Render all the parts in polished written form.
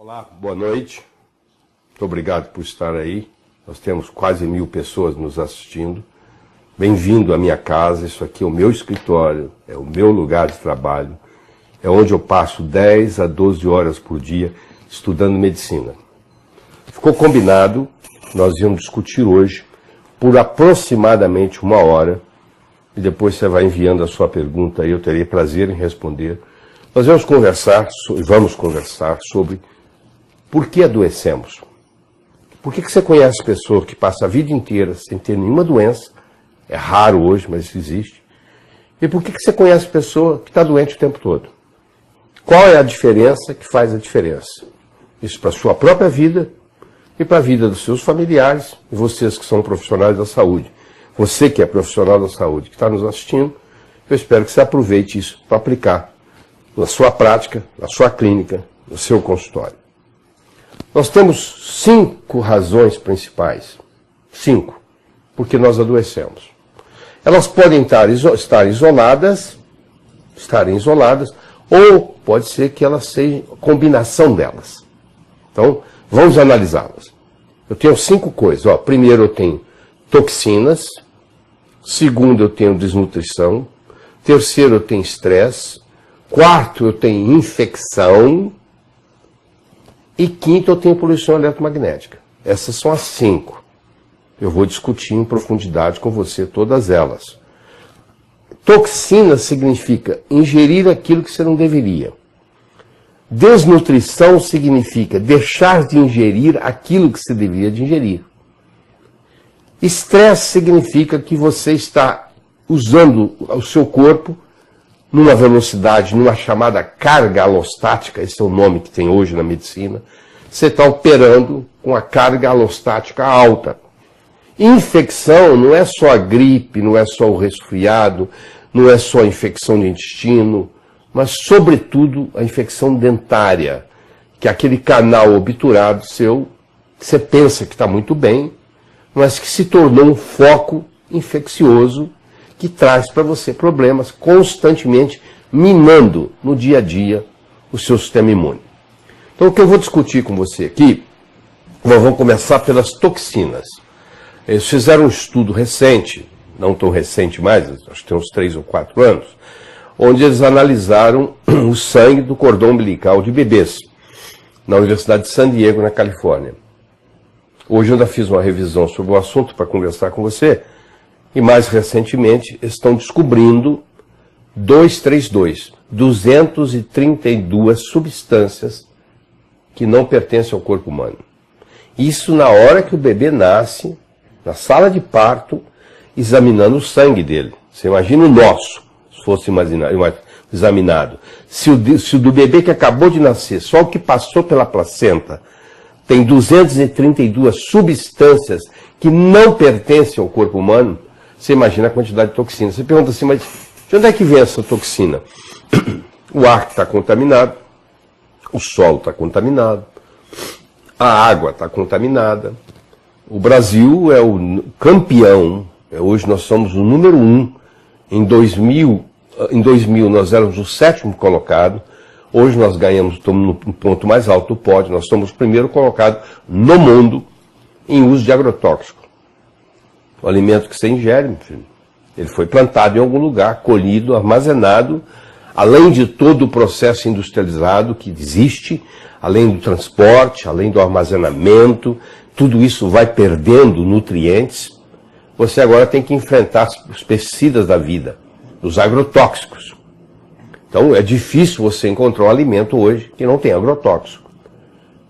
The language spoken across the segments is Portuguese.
Olá, boa noite. Muito obrigado por estar aí. Nós temos quase 1000 pessoas nos assistindo. Bem-vindo à minha casa. Isso aqui é o meu escritório, é o meu lugar de trabalho. É onde eu passo 10 a 12 horas por dia estudando medicina. Ficou combinado, nós íamos discutir hoje por aproximadamente 1 hora. E depois você vai enviando a sua pergunta e eu terei prazer em responder. Nós vamos conversar sobre por que adoecemos. Por que você conhece pessoa que passa a vida inteira sem ter nenhuma doença? É raro hoje, mas isso existe. E por que você conhece pessoa que está doente o tempo todo? Qual é a diferença que faz a diferença? Isso para a sua própria vida e para a vida dos seus familiares e vocês que são profissionais da saúde. Você que é profissional da saúde, que está nos assistindo, eu espero que você aproveite isso para aplicar na sua prática, na sua clínica, no seu consultório. Nós temos 5 razões principais. 5. Porque nós adoecemos. Elas podem estarem isoladas, ou pode ser que elas sejam combinação delas. Então, vamos analisá-las. Eu tenho 5 coisas. Primeiro, eu tenho toxinas. Segundo, eu tenho desnutrição. Terceiro, eu tenho estresse. Quarto, eu tenho infecção. E quinto, eu tenho poluição eletromagnética. Essas são as 5. Eu vou discutir em profundidade com você todas elas. Toxina significa ingerir aquilo que você não deveria. Desnutrição significa deixar de ingerir aquilo que você deveria de ingerir. Estresse significa que você está usando o seu corpo numa velocidade, numa chamada carga alostática, esse é o nome que tem hoje na medicina, você está operando com a carga alostática alta. Infecção não é só a gripe, não é só o resfriado, não é só a infecção de intestino, mas, sobretudo, a infecção dentária, que é aquele canal obturado seu, que você pensa que está muito bem, mas que se tornou um foco infeccioso que traz para você problemas constantemente minando no dia a dia o seu sistema imune. Então, o que eu vou discutir com você aqui, nós vamos começar pelas toxinas. Eles fizeram um estudo recente, não tão recente mais, acho que tem uns 3 ou 4 anos, onde eles analisaram o sangue do cordão umbilical de bebês, na Universidade de San Diego, na Califórnia. Hoje eu ainda fiz uma revisão sobre o assunto para conversar com você, e mais recentemente estão descobrindo 232 substâncias que não pertencem ao corpo humano. Isso na hora que o bebê nasce, na sala de parto, examinando o sangue dele. Você imagina o nosso, se fosse examinado. Se o do bebê que acabou de nascer, só o que passou pela placenta, tem 232 substâncias que não pertencem ao corpo humano, você imagina a quantidade de toxina. Você pergunta assim, mas de onde é que vem essa toxina? O ar está contaminado, o solo está contaminado, a água está contaminada. O Brasil é o campeão, hoje nós somos o número 1. Em 2000 nós éramos o 7º colocado, hoje nós ganhamos, estamos no ponto mais alto do pódio, nós somos o primeiro colocado no mundo em uso de agrotóxico. O alimento que você ingere, meu filho, ele foi plantado em algum lugar, colhido, armazenado, além de todo o processo industrializado que existe, além do transporte, além do armazenamento, tudo isso vai perdendo nutrientes. Você agora tem que enfrentar os pesticidas da vida, os agrotóxicos. Então é difícil você encontrar um alimento hoje que não tem agrotóxico.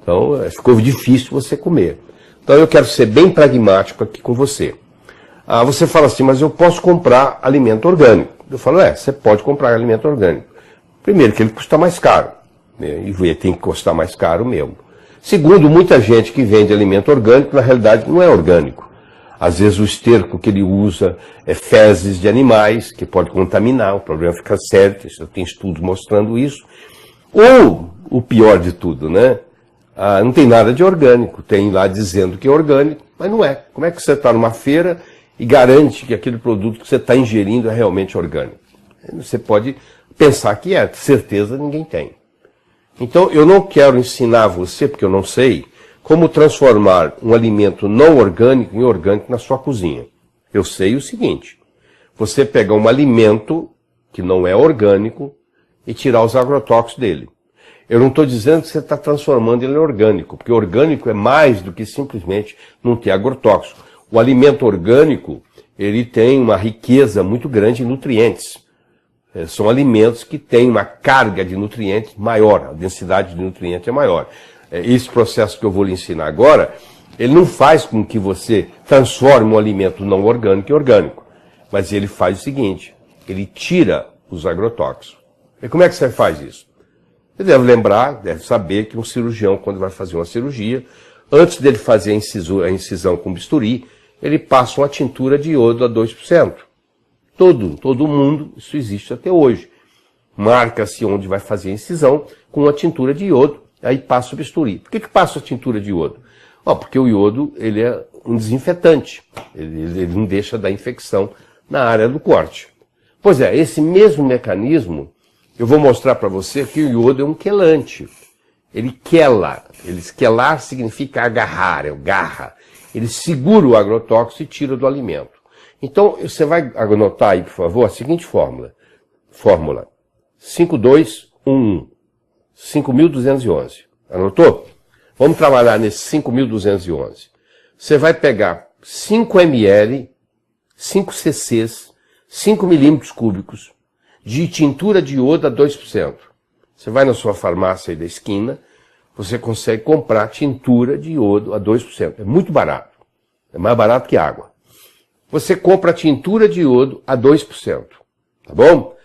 Então ficou difícil você comer. Então eu quero ser bem pragmático aqui com você. Você fala assim, mas eu posso comprar alimento orgânico. Eu falo, você pode comprar alimento orgânico. Primeiro, que ele custa mais caro. E tem que custar mais caro mesmo. Segundo, muita gente que vende alimento orgânico, na realidade, não é orgânico. Às vezes o esterco que ele usa é fezes de animais, que pode contaminar, o problema fica sério, tem estudos mostrando isso. Ou, o pior de tudo, né? Não tem nada de orgânico, tem lá dizendo que é orgânico, mas não é. Como é que você está numa feira e garante que aquele produto que você está ingerindo é realmente orgânico? Você pode pensar que é, certeza ninguém tem. Então, eu não quero ensinar você, porque eu não sei, como transformar um alimento não orgânico em orgânico na sua cozinha. Eu sei o seguinte, você pegar um alimento que não é orgânico e tirar os agrotóxicos dele. Eu não estou dizendo que você está transformando ele em orgânico, porque orgânico é mais do que simplesmente não ter agrotóxico. O alimento orgânico, ele tem uma riqueza muito grande em nutrientes. São alimentos que têm uma carga de nutrientes maior, a densidade de nutrientes é maior. Esse processo que eu vou lhe ensinar agora, ele não faz com que você transforme um alimento não orgânico em orgânico, mas ele faz o seguinte, ele tira os agrotóxicos. E como é que você faz isso? Você deve lembrar, deve saber que um cirurgião, quando vai fazer uma cirurgia, antes dele fazer a incisão com bisturi, ele passa uma tintura de iodo a 2%. Todo mundo, isso existe até hoje. Marca-se onde vai fazer a incisão com uma tintura de iodo, aí passa o bisturi. Por que passa a tintura de iodo? Porque o iodo ele é um desinfetante, ele não deixa dar infecção na área do corte. Pois é, esse mesmo mecanismo, eu vou mostrar para você que o iodo é um quelante. Ele quela, quelar significa agarrar, é o garra. Ele segura o agrotóxico e tira do alimento. Então, você vai anotar aí, por favor, a seguinte fórmula. Fórmula 5211. 5.211. Anotou? Vamos trabalhar nesse 5.211. Você vai pegar 5 ml, 5 cc's, 5 milímetros cúbicos de tintura de iodo a 2%. Você vai na sua farmácia aí da esquina, você consegue comprar tintura de iodo a 2%. É muito barato. É mais barato que água. Você compra a tintura de iodo a 2%. Tá bom?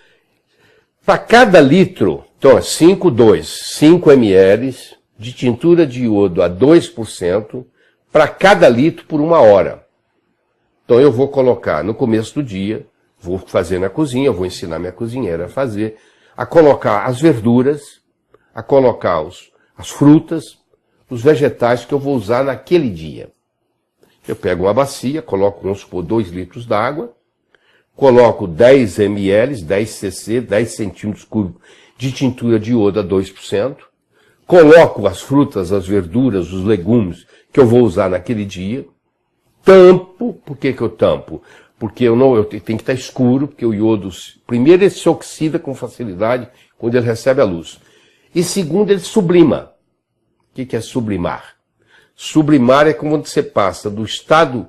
Para cada litro, então é 5 ml de tintura de iodo a 2% para cada litro por 1 hora. Então eu vou colocar no começo do dia, vou fazer na cozinha, vou ensinar minha cozinheira a fazer, a colocar as verduras, a colocar as frutas, os vegetais que eu vou usar naquele dia. Eu pego uma bacia, coloco, vamos supor, 2 litros d'água, coloco 10 ml, 10 cc, 10 centímetros cúbicos de tintura de iodo a 2%, coloco as frutas, as verduras, os legumes que eu vou usar naquele dia, tampo. Por que eu tampo? Porque tem que estar escuro, porque o iodo, primeiro, ele se oxida com facilidade quando ele recebe a luz. E segundo, ele sublima. O que é sublimar? Sublimar é quando você passa do estado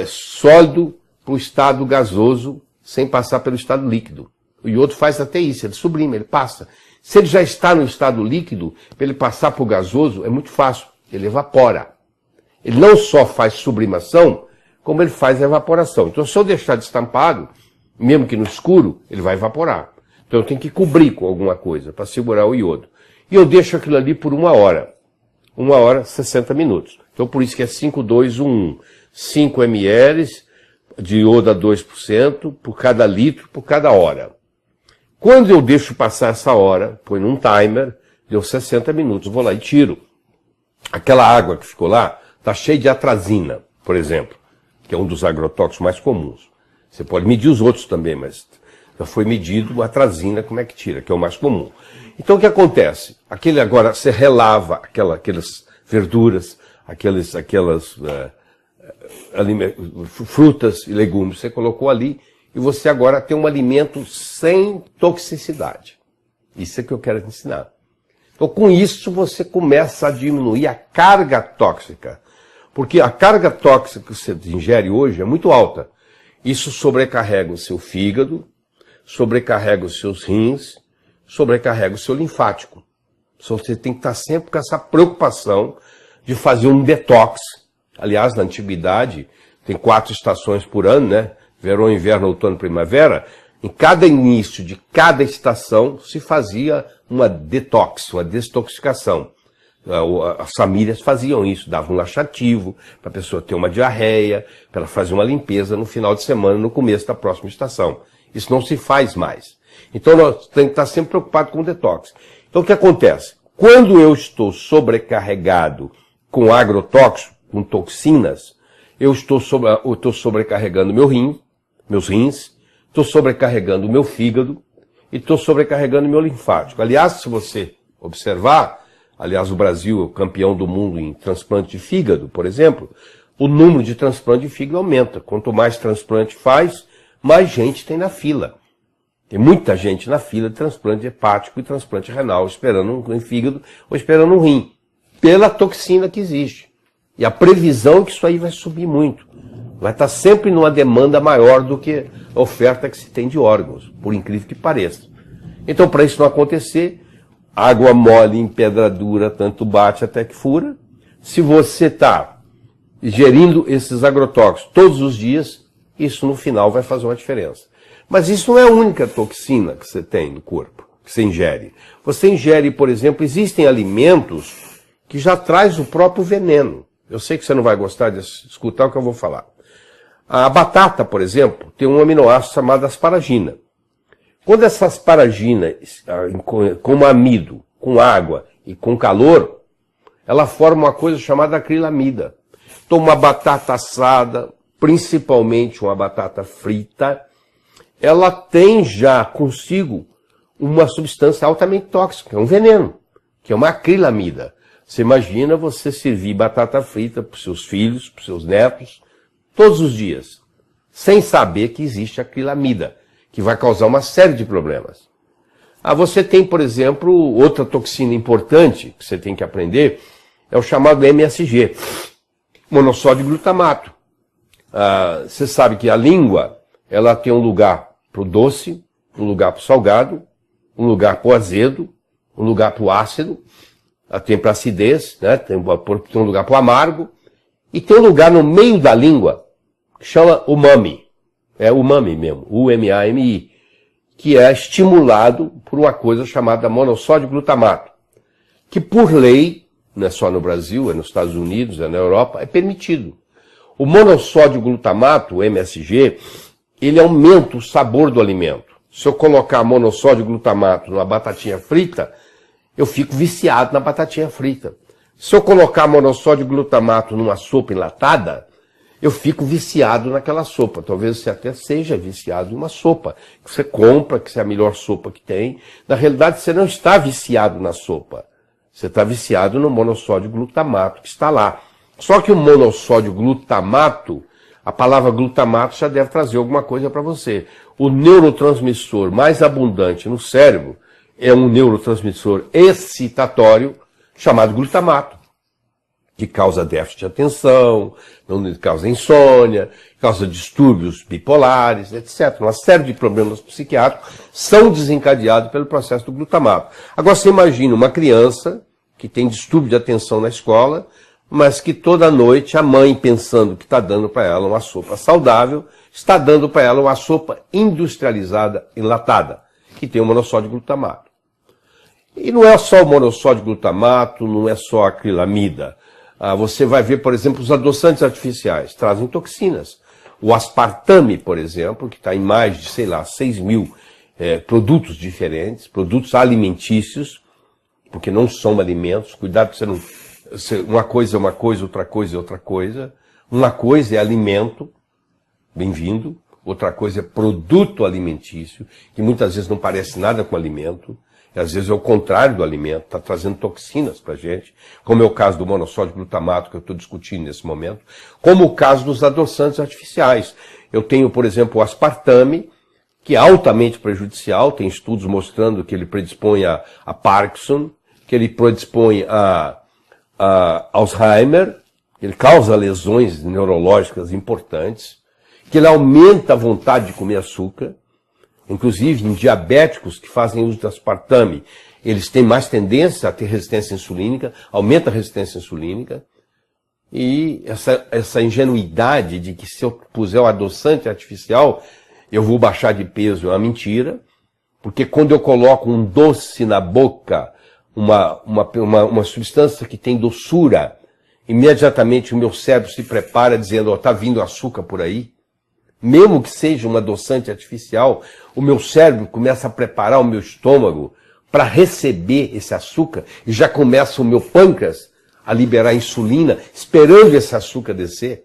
sólido para o estado gasoso, sem passar pelo estado líquido. O iodo faz até isso, ele sublima, ele passa. Se ele já está no estado líquido, para ele passar para o gasoso, é muito fácil, ele evapora. Ele não só faz sublimação, como ele faz a evaporação. Então, se eu deixar destampado, mesmo que no escuro, ele vai evaporar. Então, eu tenho que cobrir com alguma coisa para segurar o iodo. E eu deixo aquilo ali por 1 hora. 1 hora, 60 minutos. Então, por isso que é 5211. 5 ml de iodo a 2% por cada litro, por cada hora. Quando eu deixo passar essa hora, põe num timer, deu 60 minutos, vou lá e tiro. Aquela água que ficou lá está cheia de atrazina, por exemplo, que é um dos agrotóxicos mais comuns. Você pode medir os outros também, mas já foi medido a atrazina, como é que tira, que é o mais comum. Então o que acontece? Agora você relava aquelas verduras, aquelas frutas e legumes, você colocou ali e você agora tem um alimento sem toxicidade. Isso é que eu quero te ensinar. Então com isso você começa a diminuir a carga tóxica, porque a carga tóxica que você ingere hoje é muito alta. Isso sobrecarrega o seu fígado, sobrecarrega os seus rins, sobrecarrega o seu linfático. Então, você tem que estar sempre com essa preocupação de fazer um detox. Aliás, na antiguidade, tem 4 estações por ano, né? Verão, inverno, outono, primavera. Em cada início de cada estação se fazia uma detox, uma desintoxicação. As famílias faziam isso, davam um laxativo para a pessoa ter uma diarreia, para ela fazer uma limpeza no final de semana, no começo da próxima estação. Isso não se faz mais. Então nós temos que estar sempre preocupados com o detox. Então o que acontece? Quando eu estou sobrecarregado com agrotóxicos, com toxinas, eu estou sobrecarregando meus rins, estou sobrecarregando o meu fígado e estou sobrecarregando o meu linfático. Aliás, se você observar, aliás, o Brasil é o campeão do mundo em transplante de fígado, por exemplo, o número de transplante de fígado aumenta. Quanto mais transplante faz, mais gente tem na fila. Tem muita gente na fila de transplante hepático e transplante renal, esperando um fígado ou esperando um rim, pela toxina que existe. E a previsão é que isso aí vai subir muito. Vai estar sempre numa demanda maior do que a oferta que se tem de órgãos, por incrível que pareça. Então, para isso não acontecer, água mole em pedra dura, tanto bate até que fura. Se você está ingerindo esses agrotóxicos todos os dias, isso no final vai fazer uma diferença. Mas isso não é a única toxina que você tem no corpo, que você ingere. Você ingere, por exemplo, existem alimentos que já traz o próprio veneno. Eu sei que você não vai gostar de escutar o que eu vou falar. A batata, por exemplo, tem um aminoácido chamado asparagina. Quando essa asparagina, com amido, com água e com calor, ela forma uma coisa chamada acrilamida. Então, uma batata assada, principalmente uma batata frita, ela tem já consigo uma substância altamente tóxica, um veneno, que é uma acrilamida. Você imagina você servir batata frita para os seus filhos, para os seus netos, todos os dias, sem saber que existe acrilamida, que vai causar uma série de problemas. Você tem, por exemplo, outra toxina importante que você tem que aprender, é o chamado MSG, monossódio glutamato. Você sabe que a língua, ela tem um lugar para o doce, um lugar para o salgado, um lugar para o azedo, um lugar para o ácido, tem para a acidez, né? Tem um lugar para o amargo, e tem um lugar no meio da língua que chama umami. É umami mesmo, U-M-A-M-I, que é estimulado por uma coisa chamada monossódio glutamato, que por lei, não é só no Brasil, é nos Estados Unidos, é na Europa, é permitido. O monossódio glutamato, o MSG, ele aumenta o sabor do alimento. Se eu colocar monossódio glutamato numa batatinha frita, eu fico viciado na batatinha frita. Se eu colocar monossódio glutamato numa sopa enlatada, eu fico viciado naquela sopa. Talvez você até seja viciado em uma sopa que você compra, que é a melhor sopa que tem. Na realidade, você não está viciado na sopa. Você está viciado no monossódio glutamato que está lá. Só que o monossódio glutamato, a palavra glutamato já deve trazer alguma coisa para você. O neurotransmissor mais abundante no cérebro é um neurotransmissor excitatório chamado glutamato, que causa déficit de atenção, causa insônia, causa distúrbios bipolares, etc. Uma série de problemas psiquiátricos são desencadeados pelo processo do glutamato. Agora você imagina uma criança que tem distúrbio de atenção na escola, mas que toda noite a mãe, pensando que está dando para ela uma sopa saudável, está dando para ela uma sopa industrializada, enlatada, que tem o monossódio glutamato. E não é só o monossódio glutamato, não é só a acrilamida. Você vai ver, por exemplo, os adoçantes artificiais, trazem toxinas. O aspartame, por exemplo, que está em mais de, 6 mil produtos diferentes, produtos alimentícios, porque não são alimentos, cuidado para você não... Uma coisa é uma coisa, outra coisa é outra coisa. Uma coisa é alimento, bem-vindo. Outra coisa é produto alimentício, que muitas vezes não parece nada com alimento. E às vezes é o contrário do alimento, está trazendo toxinas para a gente, como é o caso do monossódio glutamato que eu estou discutindo nesse momento, como o caso dos adoçantes artificiais. Eu tenho, por exemplo, o aspartame, que é altamente prejudicial, tem estudos mostrando que ele predispõe a Parkinson, que ele predispõe a Alzheimer, ele causa lesões neurológicas importantes, que ele aumenta a vontade de comer açúcar. Inclusive, em diabéticos que fazem uso de aspartame, eles têm mais tendência a ter resistência insulínica, aumenta a resistência insulínica. E essa ingenuidade de que se eu puser um adoçante artificial, eu vou baixar de peso é uma mentira. Porque quando eu coloco um doce na boca, uma substância que tem doçura, imediatamente o meu cérebro se prepara dizendo, está vindo açúcar por aí. Mesmo que seja um adoçante artificial, o meu cérebro começa a preparar o meu estômago para receber esse açúcar e já começa o meu pâncreas a liberar insulina, esperando esse açúcar descer.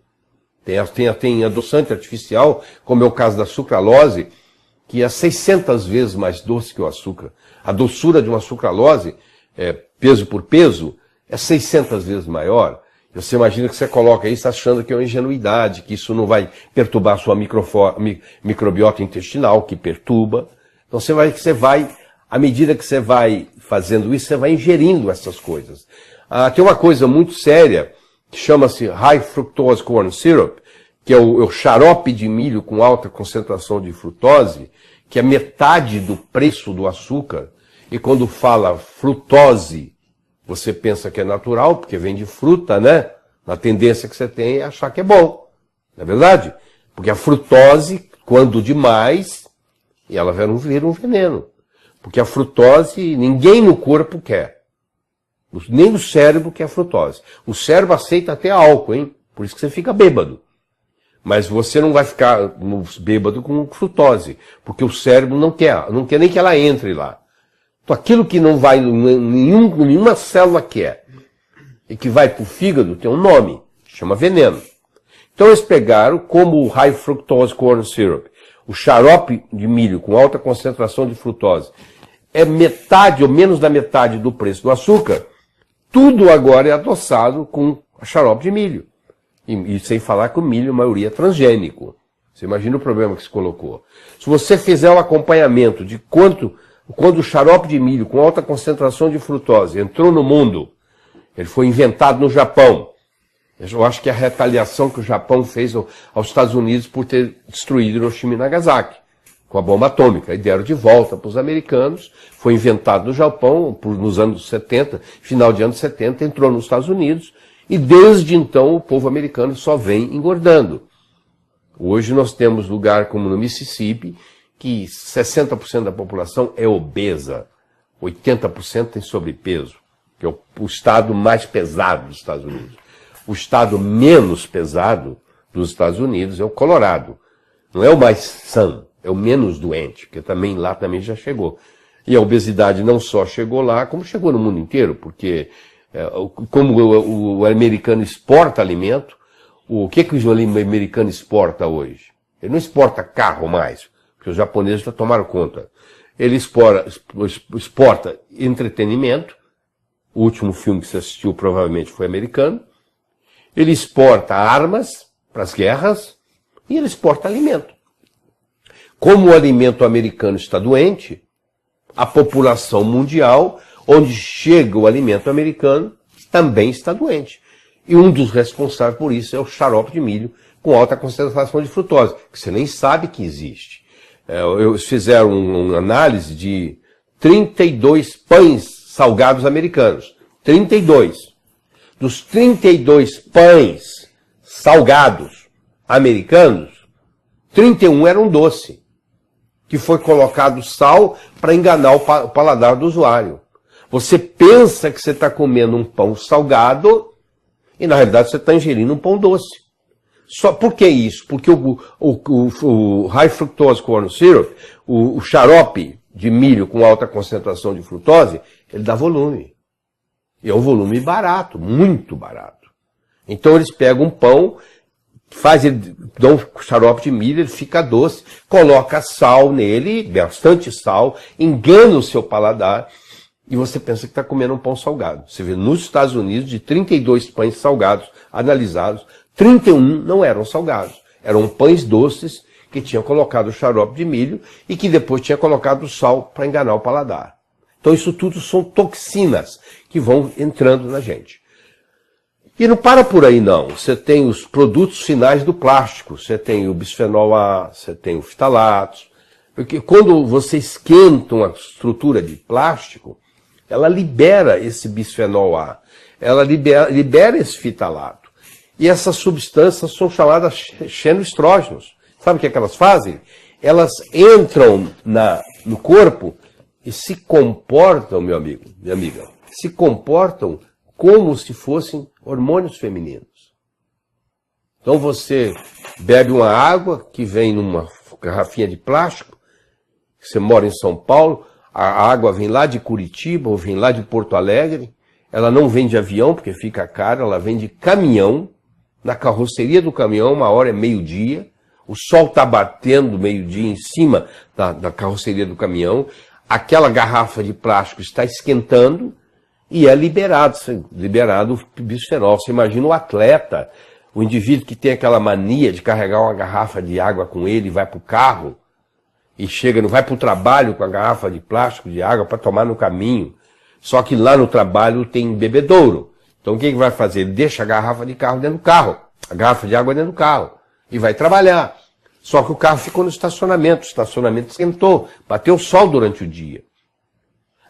Tem adoçante artificial, como é o caso da sucralose, que é 600 vezes mais doce que o açúcar. A doçura de uma sucralose peso por peso, é 600 vezes maior. Você imagina que você coloca isso achando que é uma ingenuidade, que isso não vai perturbar a sua microbiota intestinal, que perturba. Então você vai, à medida que você vai fazendo isso, você vai ingerindo essas coisas. Tem uma coisa muito séria, que chama-se High Fructose Corn Syrup, que é o xarope de milho com alta concentração de frutose, que é metade do preço do açúcar. E quando fala frutose, você pensa que é natural, porque vem de fruta, né? A tendência que você tem é achar que é bom. Não é verdade? Porque a frutose, quando demais, ela vira um veneno. Porque a frutose, ninguém no corpo quer. Nem o cérebro quer frutose. O cérebro aceita até álcool, hein? Por isso que você fica bêbado. Mas você não vai ficar bêbado com frutose. Porque o cérebro não quer nem que ela entre lá. Então, aquilo que não vai, nenhuma célula quer, e que vai para o fígado, tem um nome, chama veneno. Então, eles pegaram como o High Fructose Corn Syrup, o xarope de milho com alta concentração de frutose, é metade ou menos da metade do preço do açúcar, tudo agora é adoçado com xarope de milho. E sem falar que o milho, a maioria, é transgênico. Você imagina o problema que se colocou. Se você fizer um acompanhamento de quando o xarope de milho com alta concentração de frutose entrou no mundo, ele foi inventado no Japão. Eu acho que a retaliação que o Japão fez aos Estados Unidos por ter destruído Hiroshima e Nagasaki com a bomba atômica. E deram de volta para os americanos. Foi inventado no Japão nos anos 70, final de anos 70, entrou nos Estados Unidos. E desde então o povo americano só vem engordando. Hoje nós temos lugar como no Mississippi, que 60% da população é obesa, 80% tem sobrepeso, que é o estado mais pesado dos Estados Unidos. O estado menos pesado dos Estados Unidos é o Colorado. Não é o mais são, é o menos doente, porque lá também já chegou. E a obesidade não só chegou lá, como chegou no mundo inteiro, porque como o americano exporta alimento, o que o americano exporta hoje? Ele não exporta carro mais, porque os japoneses já tomaram conta. Ele exporta entretenimento, o último filme que você assistiu provavelmente foi americano, ele exporta armas para as guerras e ele exporta alimento. Como o alimento americano está doente, a população mundial, onde chega o alimento americano, também está doente. E um dos responsáveis por isso é o xarope de milho com alta concentração de frutose, que você nem sabe que existe. Eles fizeram uma análise de 32 pães salgados americanos. 32. Dos 32 pães salgados americanos, 31 eram doce, que foi colocado sal para enganar o paladar do usuário. Você pensa que você está comendo um pão salgado e, na realidade, você está ingerindo um pão doce. Por que isso? Porque o High Fructose Corn Syrup, o xarope de milho com alta concentração de frutose, ele dá volume. E é um volume barato, muito barato. Então eles pegam um pão, dão um xarope de milho, ele fica doce, coloca sal nele, bastante sal, engana o seu paladar, e você pensa que está comendo um pão salgado. Você vê nos Estados Unidos, de 32 pães salgados analisados, 31 não eram salgados. Eram pães doces que tinham colocado xarope de milho e que depois tinha colocado sal para enganar o paladar. Então isso tudo são toxinas que vão entrando na gente. E não para por aí não. Você tem os produtos finais do plástico. Você tem o bisfenol A, você tem o fitalatos. Porque quando você esquenta uma estrutura de plástico, ela libera esse bisfenol A. Ela libera esse fitalato. E essas substâncias são chamadas xenoestrógenos. Sabe o que é que elas fazem? Elas entram no corpo e se comportam, meu amigo, minha amiga, se comportam como se fossem hormônios femininos. Então você bebe uma água que vem numa garrafinha de plástico, você mora em São Paulo, a água vem lá de Curitiba ou vem lá de Porto Alegre, ela não vem de avião porque fica cara, ela vem de caminhão, na carroceria do caminhão, uma hora é meio-dia, o sol está batendo meio-dia em cima da carroceria do caminhão, aquela garrafa de plástico está esquentando, E é liberado o bisfenol. Você imagina o atleta, o indivíduo que tem aquela mania de carregar uma garrafa de água com ele e vai para o carro, e chega, não vai para o trabalho com a garrafa de plástico de água para tomar no caminho. Só que lá no trabalho tem bebedouro. Então o que ele vai fazer? Ele deixa a garrafa de carro dentro do carro, a garrafa de água dentro do carro, e vai trabalhar. Só que o carro ficou no estacionamento, o estacionamento esquentou, bateu sol durante o dia.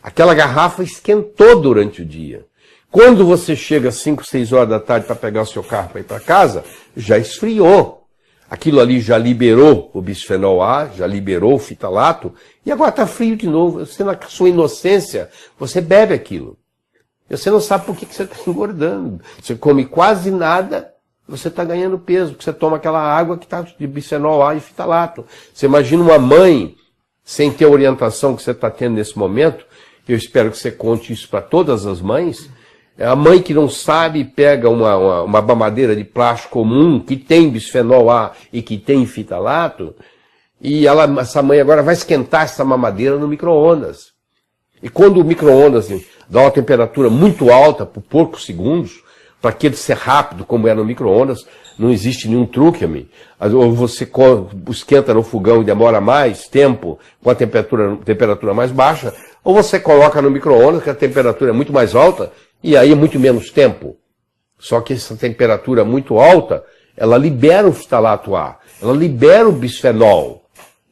Aquela garrafa esquentou durante o dia. Quando você chega às 5, 6 horas da tarde para pegar o seu carro para ir para casa, já esfriou. Aquilo ali já liberou o bisfenol A, já liberou o fitalato, e agora está frio de novo. Você, na sua inocência, você bebe aquilo. E você não sabe por que você está engordando. Você come quase nada, você está ganhando peso, porque você toma aquela água que está de bisfenol A e fitalato. Você imagina uma mãe, sem ter a orientação que você está tendo nesse momento, eu espero que você conte isso para todas as mães. A mãe que não sabe pega uma mamadeira de plástico comum que tem bisfenol A e que tem fitalato, e essa mãe agora vai esquentar essa mamadeira no micro-ondas. E quando o micro-ondas dá uma temperatura muito alta por poucos segundos, para aquele ser rápido como é no micro-ondas, não existe nenhum truque, amigo. Ou você esquenta no fogão e demora mais tempo com a temperatura mais baixa, ou você coloca no micro-ondas que a temperatura é muito mais alta e aí é muito menos tempo. Só que essa temperatura muito alta, ela libera o fitalato A, ela libera o bisfenol.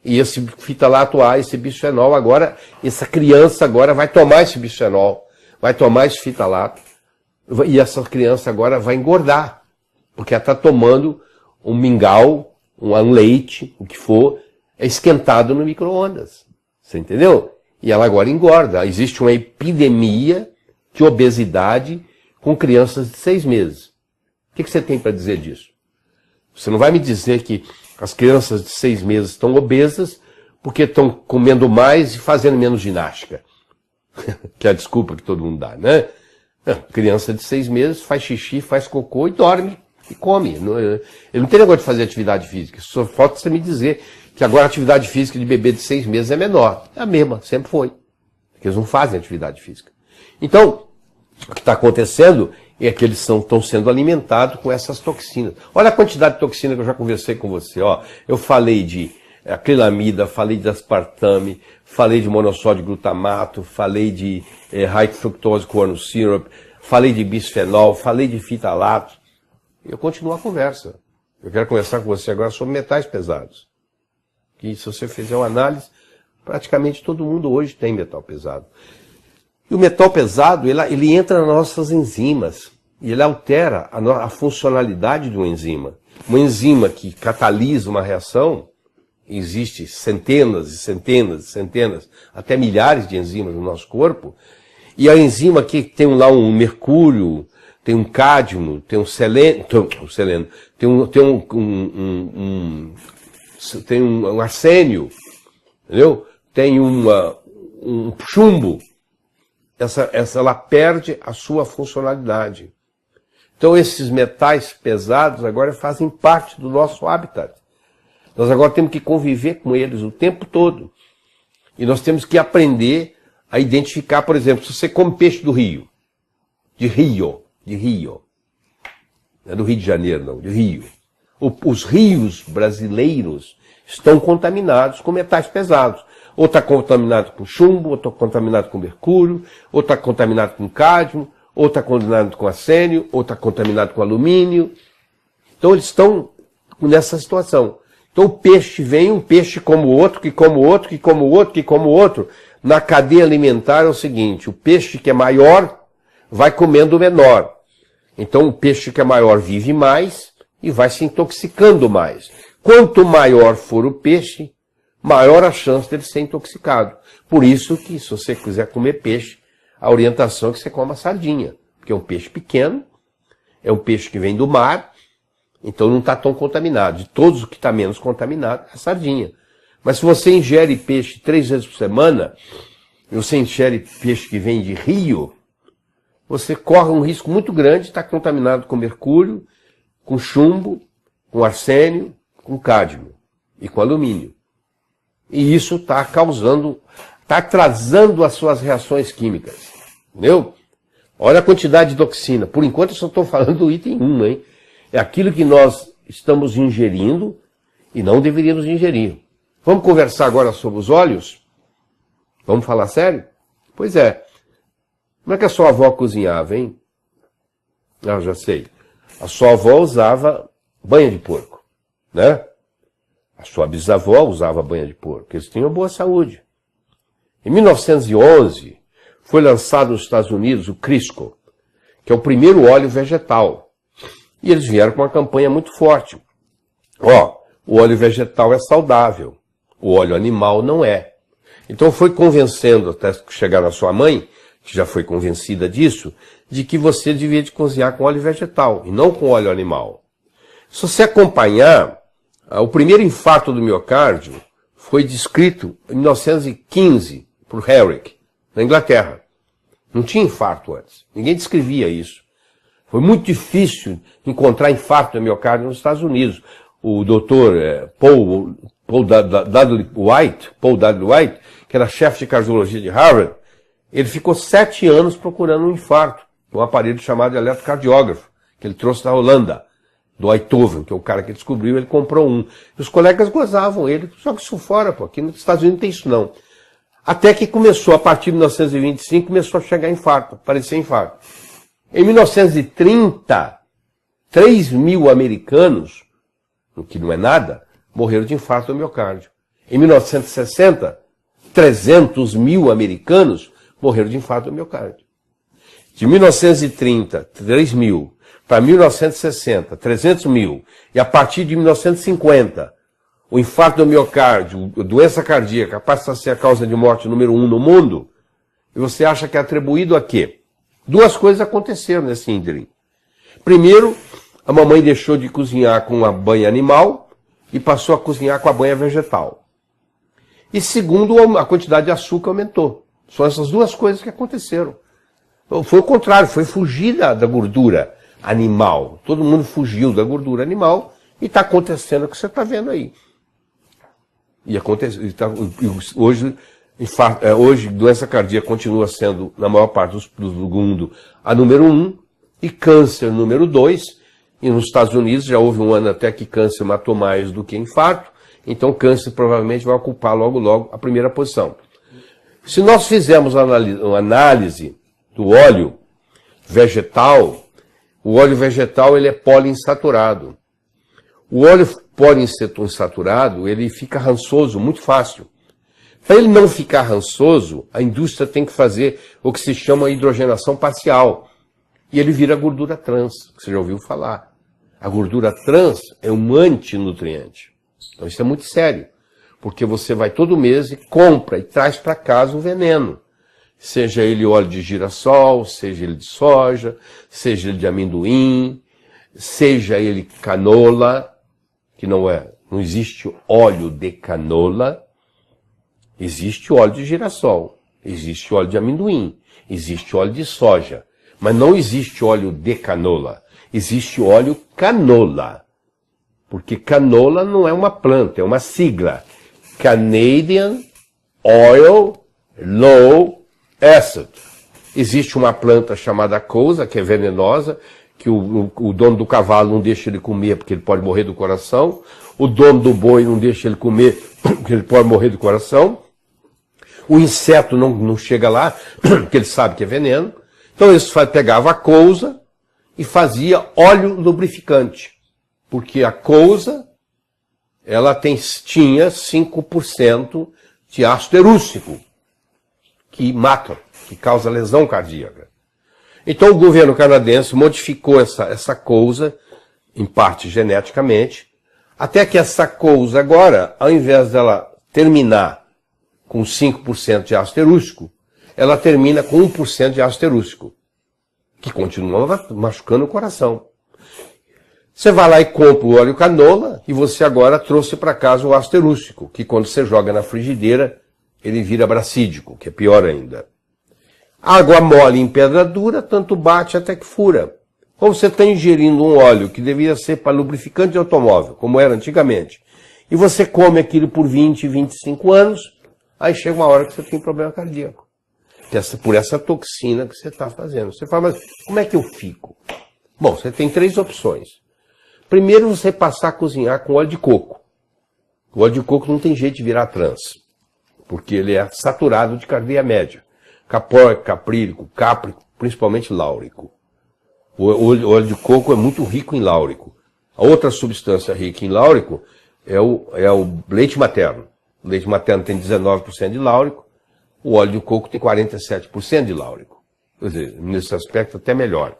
E esse fitalato A, esse bisfenol agora, essa criança agora vai tomar esse bisfenol, vai tomar esse fitalato, e essa criança agora vai engordar, porque ela está tomando um mingau, um leite, o que for, esquentado no micro-ondas. Você entendeu? E ela agora engorda. Existe uma epidemia de obesidade com crianças de 6 meses. O que você tem para dizer disso? Você não vai me dizer que as crianças de 6 meses estão obesas porque estão comendo mais e fazendo menos ginástica. Que é a desculpa que todo mundo dá, né? Criança de 6 meses faz xixi, faz cocô e dorme e come. Ele não tem negócio de fazer atividade física. Só falta você me dizer que agora a atividade física de bebê de 6 meses é menor. É a mesma, sempre foi. Porque eles não fazem atividade física. Então, o que está acontecendo é que eles estão sendo alimentados com essas toxinas. Olha a quantidade de toxina que eu já conversei com você. Ó. Eu falei de acrilamida, falei de aspartame, falei de monossódio glutamato, falei de high fructose corn syrup, falei de bisfenol, falei de fitalato. Eu continuo a conversa. Eu quero conversar com você agora sobre metais pesados. Que se você fizer uma análise, praticamente todo mundo hoje tem metal pesado. E o metal pesado, ele entra nas nossas enzimas. E ele altera a funcionalidade de uma enzima. Uma enzima que catalisa uma reação, existe centenas e centenas e centenas, até milhares de enzimas no nosso corpo. E a enzima que tem lá um mercúrio, tem um cádmio, tem um selênio, tem um arsênio, entendeu? Tem um chumbo. Ela perde a sua funcionalidade. Então esses metais pesados agora fazem parte do nosso habitat. Nós agora temos que conviver com eles o tempo todo. E nós temos que aprender a identificar, por exemplo, se você come peixe do Rio. De Rio. Não é do Rio de Janeiro, não, de Rio. Os rios brasileiros estão contaminados com metais pesados. Ou está contaminado com chumbo, ou está contaminado com mercúrio, ou está contaminado com cádmio, ou está contaminado com arsênio, ou está contaminado com alumínio. Então eles estão nessa situação. Então o peixe vem, um peixe como o outro, que como o outro, que como o outro, que como o outro. Na cadeia alimentar é o seguinte, o peixe que é maior vai comendo o menor. Então o peixe que é maior vive mais e vai se intoxicando mais. Quanto maior for o peixe, maior a chance dele ser intoxicado. Por isso que, se você quiser comer peixe, a orientação é que você coma sardinha. Porque é um peixe pequeno, é um peixe que vem do mar, então não está tão contaminado. De todos os que está menos contaminado, é a sardinha. Mas se você ingere peixe 3 vezes por semana, e você ingere peixe que vem de rio, você corre um risco muito grande de estar contaminado com mercúrio, com chumbo, com arsênio, com cádmio e com alumínio. E isso está causando, está atrasando as suas reações químicas. Entendeu? Olha a quantidade de toxina. Por enquanto eu só estou falando do item 1, hein? É aquilo que nós estamos ingerindo e não deveríamos ingerir. Vamos conversar agora sobre os óleos? Vamos falar sério? Pois é. Como é que a sua avó cozinhava, hein? Ah, já sei. A sua avó usava banha de porco, né? A sua bisavó usava banha de porco. Eles tinham boa saúde. Em 1911, foi lançado nos Estados Unidos o Crisco, que é o primeiro óleo vegetal. E eles vieram com uma campanha muito forte. Ó, o óleo vegetal é saudável, o óleo animal não é. Então foi convencendo, até chegar na sua mãe, que já foi convencida disso, de que você devia de cozinhar com óleo vegetal e não com óleo animal. Se você acompanhar, o primeiro infarto do miocárdio foi descrito em 1915 por Herrick, na Inglaterra. Não tinha infarto antes. Ninguém descrevia isso. Foi muito difícil encontrar infarto do miocárdio nos Estados Unidos. O doutor Paul W. White, que era chefe de cardiologia de Harvard, ele ficou 7 anos procurando um infarto, um aparelho chamado de eletrocardiógrafo, que ele trouxe da Holanda, do Einthoven, que é o cara que descobriu, ele comprou um. E os colegas gozavam ele, só que isso fora, pô, aqui nos Estados Unidos não tem isso não. Até que começou, a partir de 1925, começou a chegar infarto, aparecer infarto. Em 1930, 3 mil americanos, o que não é nada, morreram de infarto do miocárdio. Em 1960, 300 mil americanos morreram de infarto do miocárdio. De 1930, 3 mil, para 1960, 300 mil, e a partir de 1950, o infarto do miocárdio, a doença cardíaca, passa a ser a causa de morte número 1 no mundo, e você acha que é atribuído a quê? 2 coisas aconteceram nesse ínterim. Primeiro, a mamãe deixou de cozinhar com a banha animal e passou a cozinhar com a banha vegetal. E segundo, a quantidade de açúcar aumentou. São essas 2 coisas que aconteceram. Foi o contrário, foi fugir da gordura animal. Todo mundo fugiu da gordura animal e está acontecendo o que você está vendo aí. Hoje, doença cardíaca continua sendo, na maior parte do mundo, a número 1 e câncer número 2. E nos Estados Unidos já houve um ano até que câncer matou mais do que infarto. Então câncer provavelmente vai ocupar logo a primeira posição. Se nós fizermos uma análise do óleo vegetal, o óleo vegetal ele é poliinsaturado. O óleo poliinsaturado ele fica rançoso muito fácil. Para ele não ficar rançoso, a indústria tem que fazer o que se chama hidrogenação parcial. E ele vira gordura trans, que você já ouviu falar. A gordura trans é um antinutriente. Então isso é muito sério. Porque você vai todo mês e compra e traz para casa o veneno. Seja ele óleo de girassol, seja ele de soja, seja ele de amendoim, seja ele canola, que não existe óleo de canola, existe óleo de girassol, existe óleo de amendoim, existe óleo de soja, mas não existe óleo de canola, existe óleo canola, porque canola não é uma planta, é uma sigla, Canadian Oil Low Acid. Existe uma planta chamada cousa, que é venenosa, que o dono do cavalo não deixa ele comer porque ele pode morrer do coração, o dono do boi não deixa ele comer porque ele pode morrer do coração, o inseto não chega lá porque ele sabe que é veneno. Então eles pegavam a cousa e fazia óleo lubrificante, porque a cousa ela tinha 5% de ácido erústico, que mata, que causa lesão cardíaca. Então o governo canadense modificou essa cousa, em parte geneticamente, até que essa cousa agora, ao invés dela terminar com 5% de ácido erústico, ela termina com 1% de ácido erústico, que continua machucando o coração. Você vai lá e compra o óleo canola e você agora trouxe para casa o ácido erústico, que quando você joga na frigideira, ele vira bracídico, que é pior ainda. Água mole em pedra dura, tanto bate até que fura. Ou você está ingerindo um óleo que devia ser para lubrificante de automóvel, como era antigamente, e você come aquilo por 20, 25 anos, aí chega uma hora que você tem problema cardíaco. por essa toxina que você está fazendo. Você fala, mas como é que eu fico? Bom, você tem 3 opções. Primeiro, você passar a cozinhar com óleo de coco. O óleo de coco não tem jeito de virar trans, porque ele é saturado de cadeia média. Capóico, caprílico, cáprico, principalmente láurico. O óleo de coco é muito rico em láurico. A outra substância rica em láurico é o leite materno. O leite materno tem 19% de láurico, o óleo de coco tem 47% de láurico. Quer dizer, nesse aspecto até melhor.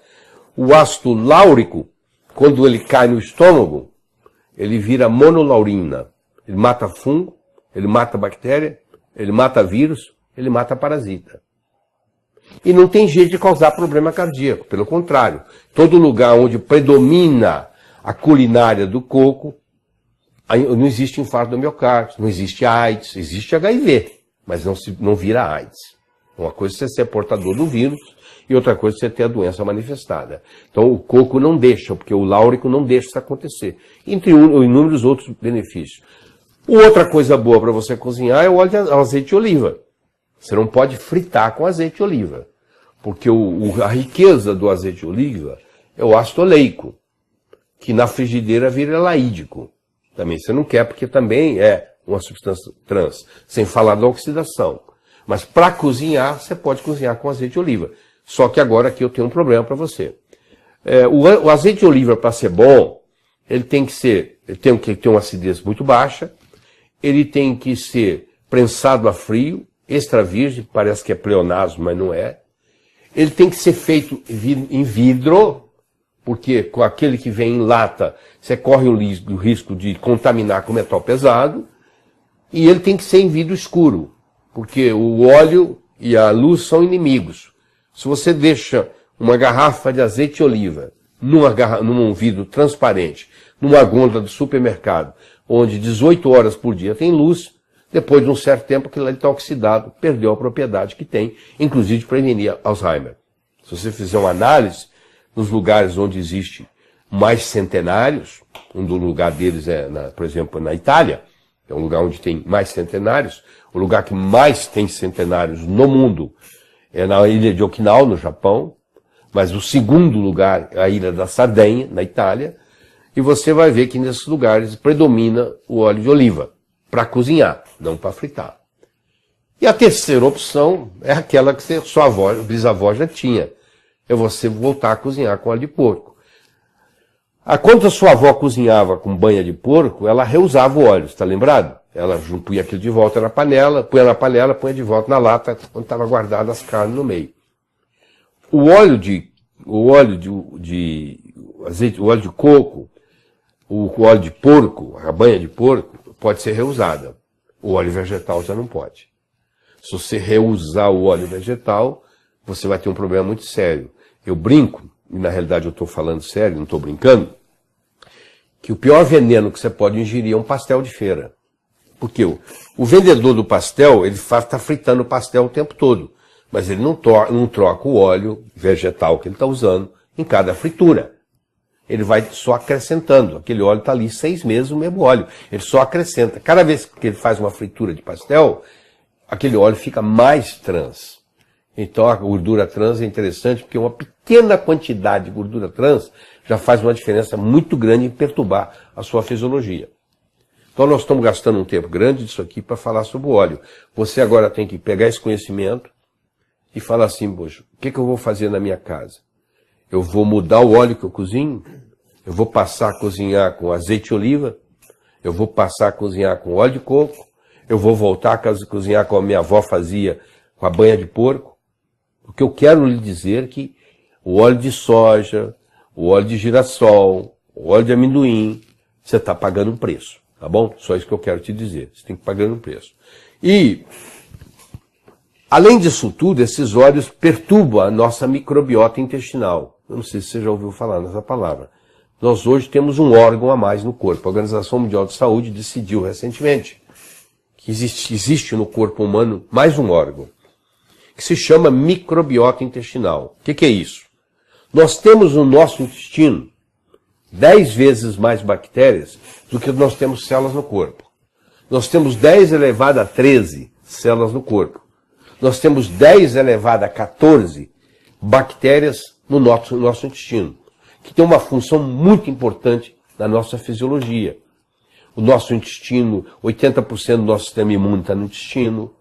O ácido láurico, quando ele cai no estômago, ele vira monolaurina. Ele mata fungo, ele mata bactéria, ele mata vírus, ele mata parasita. E não tem jeito de causar problema cardíaco, pelo contrário. Todo lugar onde predomina a culinária do coco, não existe infarto do miocárdio, não existe AIDS, existe HIV, mas não vira AIDS. Uma coisa é você ser portador do vírus e outra coisa é você ter a doença manifestada. Então o coco não deixa, porque o láurico não deixa isso acontecer. Entre inúmeros outros benefícios. Outra coisa boa para você cozinhar é o azeite de oliva. Você não pode fritar com azeite de oliva, porque a riqueza do azeite de oliva é o ácido oleico, que na frigideira vira laídico. Também você não quer, porque também é uma substância trans, sem falar da oxidação. Mas para cozinhar, você pode cozinhar com azeite de oliva. Só que agora aqui eu tenho um problema para você. O azeite de oliva, para ser bom, ele tem que ter uma acidez muito baixa, ele tem que ser prensado a frio, extra virgem, parece que é pleonasmo, mas não é. Ele tem que ser feito em vidro, porque com aquele que vem em lata, você corre o risco de contaminar com metal pesado. E ele tem que ser em vidro escuro, porque o óleo e a luz são inimigos. Se você deixa uma garrafa de azeite de oliva num vidro transparente, numa gôndola do supermercado, onde 18 horas por dia tem luz, depois de um certo tempo aquilo está oxidado, perdeu a propriedade que tem, inclusive de prevenir Alzheimer. Se você fizer uma análise, nos lugares onde existe mais centenários, um do lugar deles é, por exemplo, na Itália, é um lugar onde tem mais centenários, o lugar que mais tem centenários no mundo é na ilha de Okinawa, no Japão, mas o segundo lugar é a ilha da Sardenha, na Itália, e você vai ver que nesses lugares predomina o óleo de oliva, para cozinhar, não para fritar. E a terceira opção é aquela que sua avó, bisavó já tinha, é você voltar a cozinhar com óleo de porco. Quando a sua avó cozinhava com banha de porco, ela reusava o óleo, está lembrado? Ela punha aquilo de volta na panela, punha de volta na lata, quando estava guardado as carnes no meio. O óleo de coco, o óleo de porco, a banha de porco, pode ser reusada. O óleo vegetal já não pode. Se você reusar o óleo vegetal, você vai ter um problema muito sério. Eu brinco, e na realidade eu estou falando sério, não estou brincando, que o pior veneno que você pode ingerir é um pastel de feira. Porque o vendedor do pastel, ele está fritando o pastel o tempo todo, mas ele não troca o óleo vegetal que ele está usando em cada fritura. Ele vai só acrescentando. Aquele óleo está ali 6 meses, o mesmo óleo. Ele só acrescenta. Cada vez que ele faz uma fritura de pastel, aquele óleo fica mais trans. Então a gordura trans é interessante porque uma pequena quantidade de gordura trans já faz uma diferença muito grande em perturbar a sua fisiologia. Então nós estamos gastando um tempo grande disso aqui para falar sobre o óleo. Você agora tem que pegar esse conhecimento e falar assim, poxa, o que eu vou fazer na minha casa? Eu vou mudar o óleo que eu cozinho? Eu vou passar a cozinhar com azeite de oliva? Eu vou passar a cozinhar com óleo de coco? Eu vou voltar a cozinhar como a minha avó fazia com a banha de porco? Porque eu quero lhe dizer que o óleo de soja, o óleo de girassol, o óleo de amendoim, você está pagando um preço, tá bom? Só isso que eu quero te dizer, você tem que pagar um preço. E, além disso tudo, esses óleos perturbam a nossa microbiota intestinal. Eu não sei se você já ouviu falar nessa palavra. Nós hoje temos um órgão a mais no corpo. A Organização Mundial de Saúde decidiu recentemente que existe no corpo humano mais um órgão, que se chama microbiota intestinal. O que é isso? Nós temos no nosso intestino 10 vezes mais bactérias do que nós temos células no corpo. Nós temos 10 elevado a 13 células no corpo. nós temos 10 elevado a 14 bactérias no nosso intestino, que tem uma função muito importante na nossa fisiologia. O nosso intestino, 80% do nosso sistema imune está no intestino,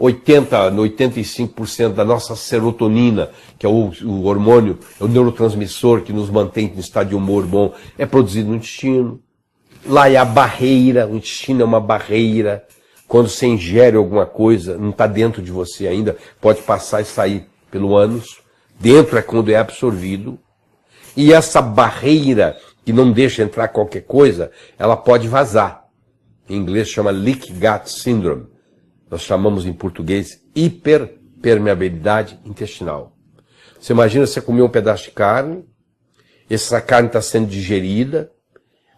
85% da nossa serotonina, que é o hormônio, é o neurotransmissor que nos mantém em estado de humor bom, é produzido no intestino. Lá é a barreira, o intestino é uma barreira. Quando você ingere alguma coisa, não está dentro de você ainda, pode passar e sair pelo ânus. Dentro é quando é absorvido. E essa barreira que não deixa entrar qualquer coisa, ela pode vazar. Em inglês chama leaky gut syndrome. Nós chamamos em português hiperpermeabilidade intestinal. Você imagina você comer um pedaço de carne, essa carne está sendo digerida,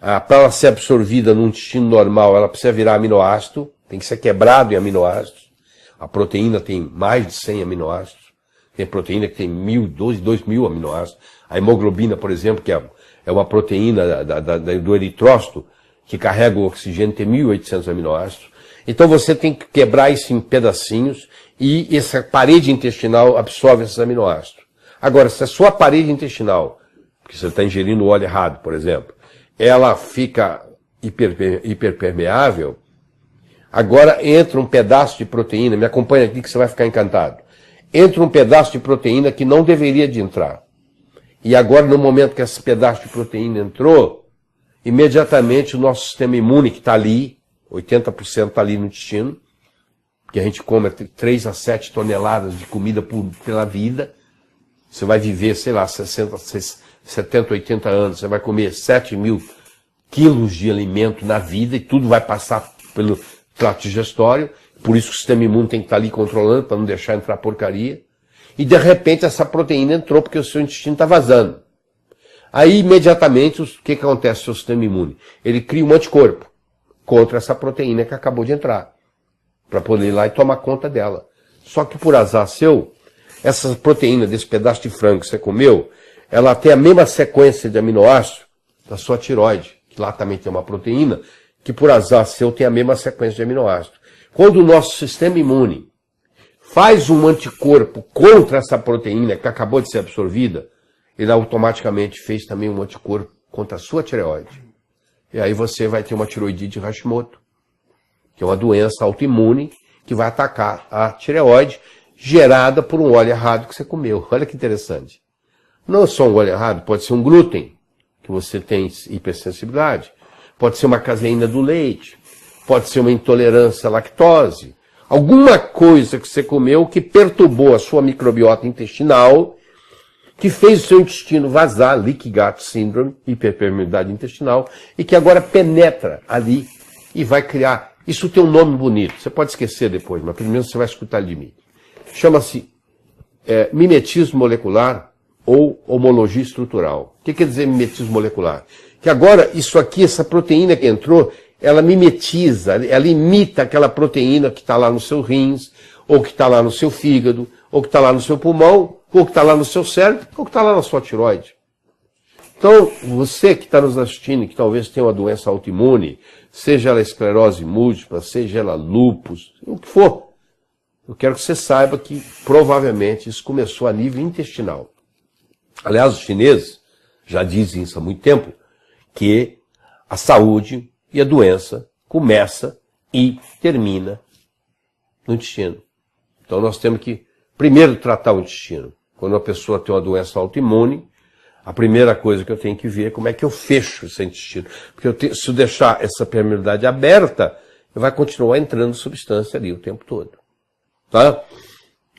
para ela ser absorvida no intestino normal, ela precisa virar aminoácido, tem que ser quebrado em aminoácidos. A proteína tem mais de 100 aminoácidos. Tem proteína que tem 2.000 aminoácidos. A hemoglobina, por exemplo, que é uma proteína do eritrócito, que carrega o oxigênio, tem 1.800 aminoácidos. Então você tem que quebrar isso em pedacinhos e essa parede intestinal absorve esses aminoácidos. Agora, se a sua parede intestinal, porque você está ingerindo o óleo errado, por exemplo, ela fica hiperpermeável, agora entra um pedaço de proteína, me acompanha aqui que você vai ficar encantado. Entra um pedaço de proteína que não deveria de entrar. E agora, no momento que esse pedaço de proteína entrou, imediatamente o nosso sistema imune que está ali, 80% está ali no intestino, que a gente come 3 a 7 toneladas de comida pela vida. Você vai viver, sei lá, 70, 80 anos, você vai comer 7.000 quilos de alimento na vida e tudo vai passar pelo trato digestório. Por isso que o sistema imune tem que estar ali controlando para não deixar entrar porcaria. E de repente essa proteína entrou porque o seu intestino está vazando. Aí imediatamente o que acontece com o seu sistema imune? Ele cria um anticorpo contra essa proteína que acabou de entrar, para poder ir lá e tomar conta dela. Só que por azar seu, essa proteína desse pedaço de frango que você comeu, ela tem a mesma sequência de aminoácidos da sua tireoide, que lá também tem uma proteína, que por azar seu tem a mesma sequência de aminoácidos. Quando o nosso sistema imune faz um anticorpo contra essa proteína que acabou de ser absorvida, ele automaticamente fez também um anticorpo contra a sua tireoide. E aí você vai ter uma tiroidite Hashimoto, que é uma doença autoimune que vai atacar a tireoide, gerada por um óleo errado que você comeu. Olha que interessante. Não só um óleo errado, pode ser um glúten, que você tem hipersensibilidade, pode ser uma caseína do leite, pode ser uma intolerância à lactose, alguma coisa que você comeu que perturbou a sua microbiota intestinal, que fez o seu intestino vazar, leaky gut syndrome, hiperpermeabilidade intestinal, e que agora penetra ali e vai criar. Isso tem um nome bonito, você pode esquecer depois, mas primeiro você vai escutar de mim. Chama-se mimetismo molecular ou homologia estrutural. O que quer dizer mimetismo molecular? Que agora isso aqui, essa proteína que entrou, ela mimetiza, ela imita aquela proteína que está lá no seu rins, ou que está lá no seu fígado, ou que está lá no seu pulmão, ou que está lá no seu cérebro, ou que está lá na sua tireoide. Então, você que está nos assistindo, que talvez tenha uma doença autoimune, seja ela esclerose múltipla, seja ela lúpus, o que for, eu quero que você saiba que provavelmente isso começou a nível intestinal. Aliás, os chineses já dizem isso há muito tempo, que a saúde e a doença começa e termina no intestino. Então nós temos que primeiro tratar o intestino. Quando uma pessoa tem uma doença autoimune, a primeira coisa que eu tenho que ver é como é que eu fecho esse intestino. Porque se eu deixar essa permeabilidade aberta, vai continuar entrando substância ali o tempo todo. Tá?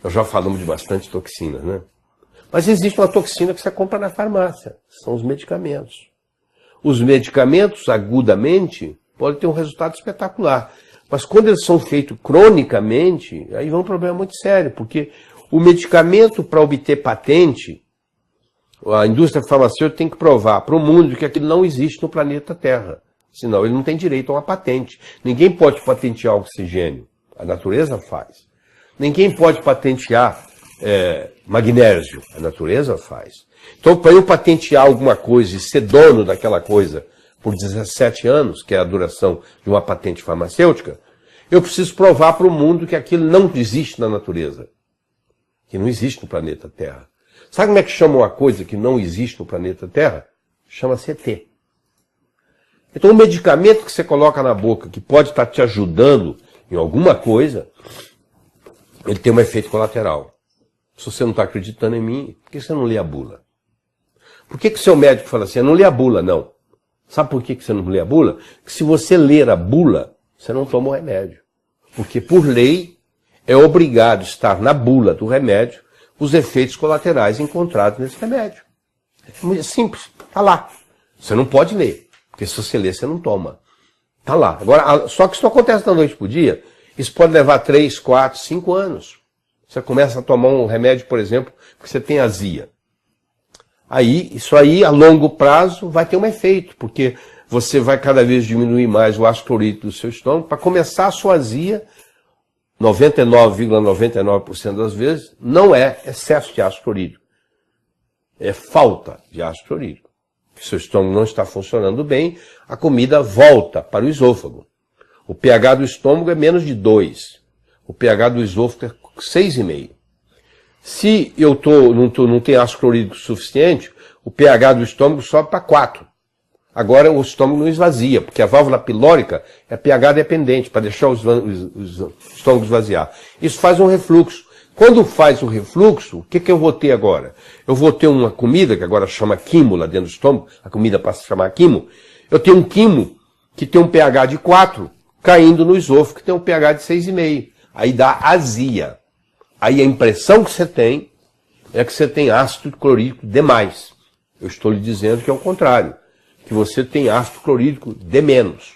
Nós já falamos de bastante toxinas, né? Mas existe uma toxina que você compra na farmácia. São os medicamentos. Os medicamentos, agudamente, podem ter um resultado espetacular. Mas quando eles são feitos cronicamente, aí vem um problema muito sério, porque o medicamento, para obter patente, a indústria farmacêutica tem que provar para o mundo que aquilo não existe no planeta Terra. Senão ele não tem direito a uma patente. Ninguém pode patentear oxigênio. A natureza faz. Ninguém pode patentear magnésio. A natureza faz. Então, para eu patentear alguma coisa e ser dono daquela coisa por 17 anos, que é a duração de uma patente farmacêutica, eu preciso provar para o mundo que aquilo não existe na natureza. Que não existe no planeta Terra. Sabe como é que chama uma coisa que não existe no planeta Terra? Chama-se ET. Então, um medicamento que você coloca na boca, que pode estar te ajudando em alguma coisa, ele tem um efeito colateral. Se você não está acreditando em mim, por que você não lê a bula? Por que o seu médico fala assim, eu não lê a bula, não? Sabe por que você não lê a bula? Porque se você ler a bula, você não toma o remédio. Porque, por lei, é obrigado estar na bula do remédio os efeitos colaterais encontrados nesse remédio. É simples, está lá. Você não pode ler, porque se você ler, você não toma. Está lá. Agora, só que isso não acontece da noite para o dia. Isso pode levar 3, 4, 5 anos. Você começa a tomar um remédio, por exemplo, porque você tem azia. Isso aí, a longo prazo, vai ter um efeito, porque você vai cada vez diminuir mais o ácido clorídrico do seu estômago. Para começar a sua azia, 99,99% das vezes, não é excesso de ácido clorídrico. É falta de ácido clorídrico. Se seu estômago não está funcionando bem, a comida volta para o esôfago. O pH do estômago é menos de 2. O pH do esôfago é 6,5. Se eu não tenho ácido clorídrico suficiente, o pH do estômago sobe para 4. Agora o estômago não esvazia, porque a válvula pilórica é pH dependente, para deixar o estômago esvaziar. Isso faz um refluxo. Quando faz o refluxo, o que eu vou ter agora? Eu vou ter uma comida, que agora chama quimo lá dentro do estômago, a comida passa a chamar quimo. Eu tenho um quimo que tem um pH de 4, caindo no esôfago, que tem um pH de 6,5. Aí dá azia. Aí a impressão que você tem é que você tem ácido clorídrico demais. Eu estou lhe dizendo que é o contrário, que você tem ácido clorídrico de menos.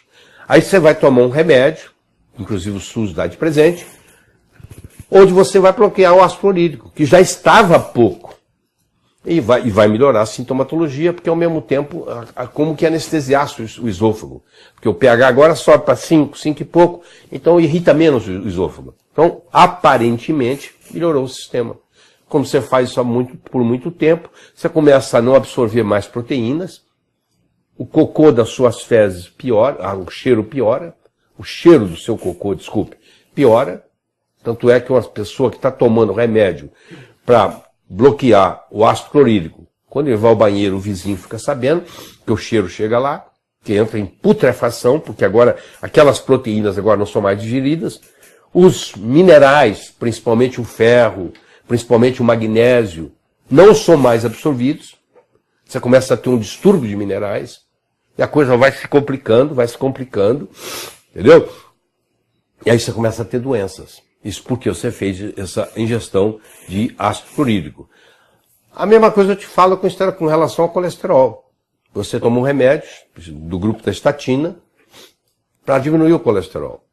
Aí você vai tomar um remédio, inclusive o SUS dá de presente, onde você vai bloquear o ácido clorídrico, que já estava pouco. E vai melhorar a sintomatologia, porque ao mesmo tempo, como que anestesiasse o esôfago. Porque o pH agora sobe para 5, 5 e pouco, então irrita menos o esôfago. Então, aparentemente, melhorou o sistema. Como você faz isso por muito tempo, você começa a não absorver mais proteínas, o cocô das suas fezes piora, o cheiro piora, o cheiro do seu cocô, desculpe, piora. Tanto é que uma pessoa que está tomando remédio para bloquear o ácido clorídrico, quando ele vai ao banheiro, o vizinho fica sabendo que o cheiro chega lá, que entra em putrefação, porque agora aquelas proteínas agora não são mais digeridas, os minerais, principalmente o ferro, principalmente o magnésio, não são mais absorvidos, você começa a ter um distúrbio de minerais, e a coisa vai se complicando, entendeu? E aí você começa a ter doenças. Isso porque você fez essa ingestão de ácido clorídrico. A mesma coisa eu te falo com relação ao colesterol. Você toma um remédio do grupo da estatina para diminuir o colesterol.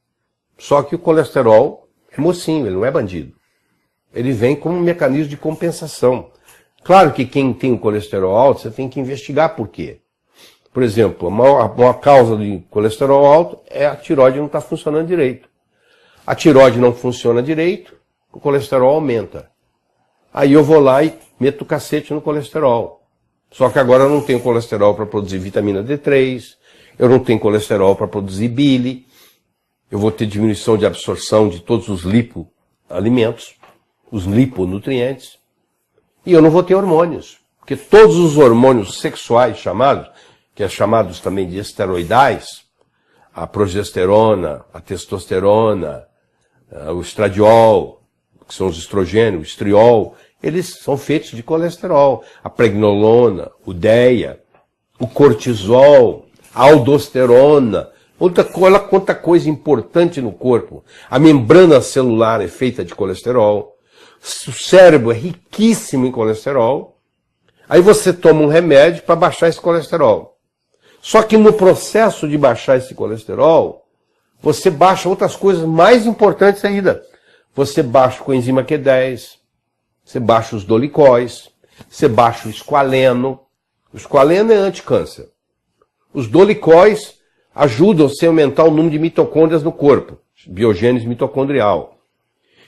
Só que o colesterol é mocinho, ele não é bandido. Ele vem como um mecanismo de compensação. Claro que quem tem o colesterol alto, você tem que investigar por quê. Por exemplo, a maior causa de colesterol alto é a tireoide não estar funcionando direito. A tireoide não funciona direito, o colesterol aumenta. Aí eu vou lá e meto o cacete no colesterol. Só que agora eu não tenho colesterol para produzir vitamina D3, eu não tenho colesterol para produzir bile, eu vou ter diminuição de absorção de todos os lipoalimentos, os liponutrientes, e eu não vou ter hormônios. Porque todos os hormônios sexuais chamados, que é chamados também de esteroidais, a progesterona, a testosterona, o estradiol, que são os estrogênios, o estriol, eles são feitos de colesterol. A pregnolona, o DEA, o cortisol, a aldosterona, olha quanta coisa importante no corpo. A membrana celular é feita de colesterol, o cérebro é riquíssimo em colesterol. Aí você toma um remédio para baixar esse colesterol. Só que no processo de baixar esse colesterol, você baixa outras coisas mais importantes ainda. Você baixa o coenzima Q10, você baixa os dolicóis, você baixa o esqualeno. O esqualeno é anticâncer. Os dolicóis ajudam você a aumentar o número de mitocôndrias no corpo, biogênese mitocondrial.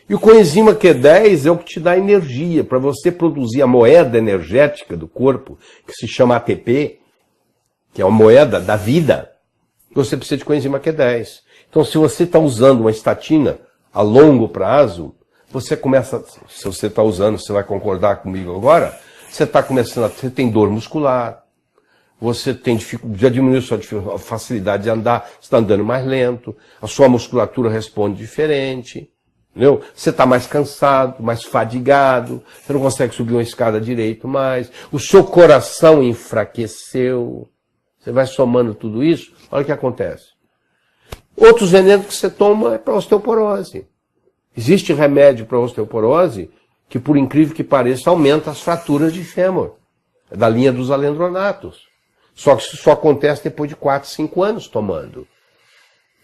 E o coenzima Q10 é o que te dá energia para você produzir a moeda energética do corpo, que se chama ATP, que é a moeda da vida. Você precisa de coenzima Q10. Então, se você está usando uma estatina a longo prazo, você começa, se você está usando, você vai concordar comigo agora, você está começando, você tem dor muscular, você tem dificuldade, já diminuiu sua facilidade de andar, você está andando mais lento, a sua musculatura responde diferente, entendeu? Você está mais cansado, mais fadigado, você não consegue subir uma escada direito mais, o seu coração enfraqueceu, você vai somando tudo isso, olha o que acontece. Outros venenos que você toma é para osteoporose. Existe remédio para osteoporose que, por incrível que pareça, aumenta as fraturas de fêmur, da linha dos alendronatos. Só que isso só acontece depois de 4, 5 anos tomando.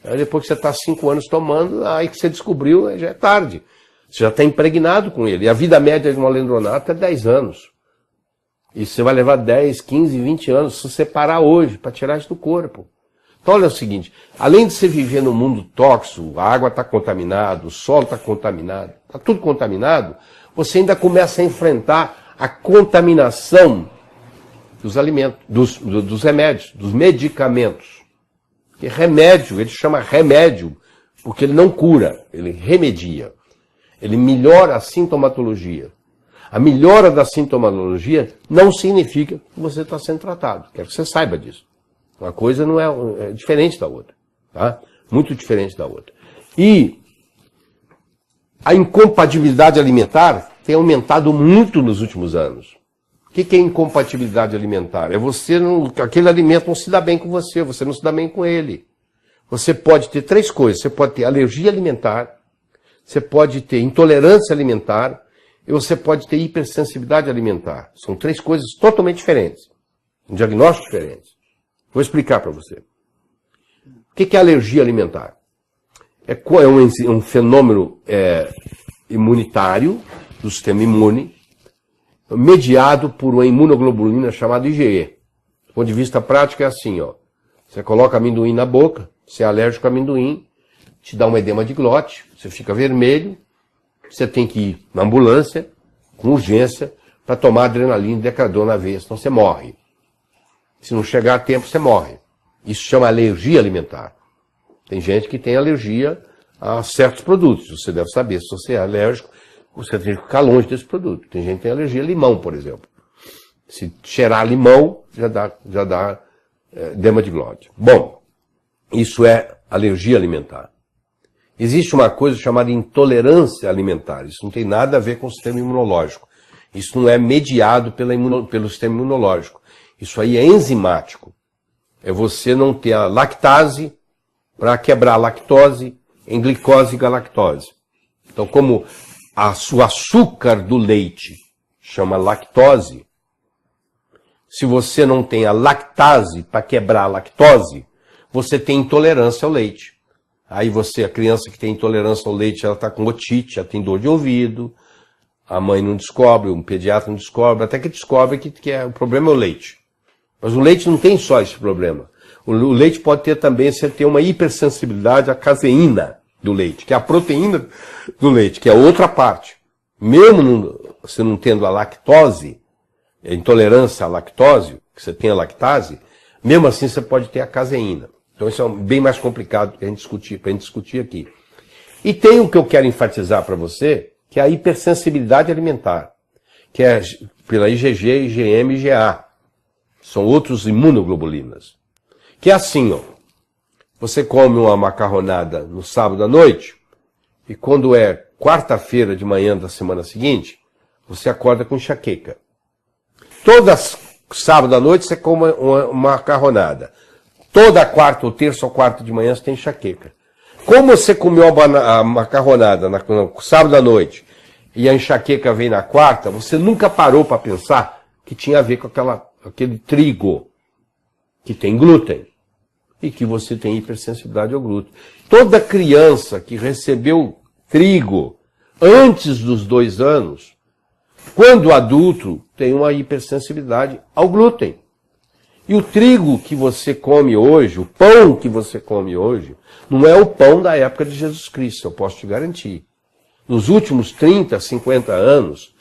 Aí depois que você está 5 anos tomando, aí que você descobriu, já é tarde. Você já está impregnado com ele. E a vida média de um alendronato é 10 anos. E você vai levar 10, 15, 20 anos se você parar hoje para tirar isso do corpo. Então olha o seguinte, além de você viver num mundo tóxico, a água está contaminada, o solo está contaminado, está tudo contaminado, você ainda começa a enfrentar a contaminação dos alimentos, dos remédios, dos medicamentos. Porque remédio, ele chama remédio, porque ele não cura, ele remedia. Ele melhora a sintomatologia. A melhora da sintomatologia não significa que você está sendo tratado. Quero que você saiba disso. Uma coisa não é diferente da outra. Tá? Muito diferente da outra. E a incompatibilidade alimentar tem aumentado muito nos últimos anos. O que é incompatibilidade alimentar? É você aquele alimento não se dá bem com você, você não se dá bem com ele. Você pode ter 3 coisas. Você pode ter alergia alimentar, você pode ter intolerância alimentar e você pode ter hipersensibilidade alimentar. São 3 coisas totalmente diferentes. Um diagnóstico diferente. Vou explicar para você. O que é alergia alimentar? É um fenômeno imunitário do sistema imune, mediado por uma imunoglobulina chamada IgE. Do ponto de vista prático é assim, ó. Você coloca amendoim na boca, você é alérgico a amendoim, te dá um edema de glote, você fica vermelho, você tem que ir na ambulância, com urgência, para tomar adrenalina e decador na veia, senão você morre. Se não chegar a tempo, você morre. Isso chama alergia alimentar. Tem gente que tem alergia a certos produtos. Você deve saber, se você é alérgico, você tem que ficar longe desse produto. Tem gente que tem alergia a limão, por exemplo. Se cheirar limão, já dá edema de glote. Bom, isso é alergia alimentar. Existe uma coisa chamada intolerância alimentar. Isso não tem nada a ver com o sistema imunológico. Isso não é mediado pelo sistema imunológico. Isso aí é enzimático. É você não ter a lactase para quebrar a lactose em glicose e galactose. Então, como o açúcar do leite chama lactose, se você não tem a lactase para quebrar a lactose, você tem intolerância ao leite. Aí a criança que tem intolerância ao leite, ela está com otite, já tem dor de ouvido, a mãe não descobre, um pediatra não descobre, até que descobre que o problema é o leite. Mas o leite não tem só esse problema. O leite pode ter também, você tem uma hipersensibilidade à caseína do leite, que é a proteína do leite, que é outra parte. Mesmo você não tendo a lactose, a intolerância à lactose, que você tem a lactase, mesmo assim você pode ter a caseína. Então isso é bem mais complicado para a gente discutir aqui. E tem o que eu quero enfatizar para você, que é a hipersensibilidade alimentar, que é pela IgG, IgM e IgA. São outros imunoglobulinas. Que é assim, ó. Você come uma macarronada no sábado à noite, e quando é quarta-feira de manhã da semana seguinte, você acorda com enxaqueca. Toda sábado à noite você come uma macarronada. Toda quarta ou terça ou quarta de manhã você tem enxaqueca. Como você comeu a macarronada no sábado à noite e a enxaqueca vem na quarta, você nunca parou para pensar que tinha a ver com aquele trigo que tem glúten e que você tem hipersensibilidade ao glúten. Toda criança que recebeu trigo antes dos 2 anos, quando adulto, tem uma hipersensibilidade ao glúten. E o trigo que você come hoje, o pão que você come hoje, não é o pão da época de Jesus Cristo, eu posso te garantir. Nos últimos 30, 50 anos,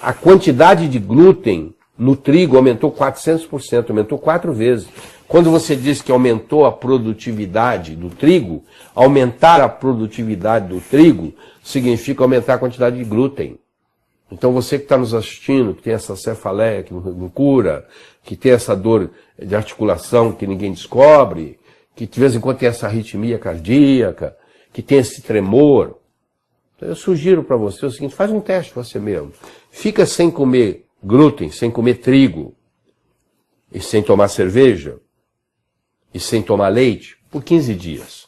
a quantidade de glúten No trigo aumentou 400%, aumentou 4 vezes. Quando você diz que aumentou a produtividade do trigo, aumentar a produtividade do trigo significa aumentar a quantidade de glúten. Então você que está nos assistindo, que tem essa cefaleia que não cura, que tem essa dor de articulação que ninguém descobre, que de vez em quando tem essa arritmia cardíaca, que tem esse tremor, eu sugiro para você o seguinte, faz um teste você mesmo. Fica sem comer glúten, sem comer trigo, e sem tomar cerveja, e sem tomar leite, por 15 dias.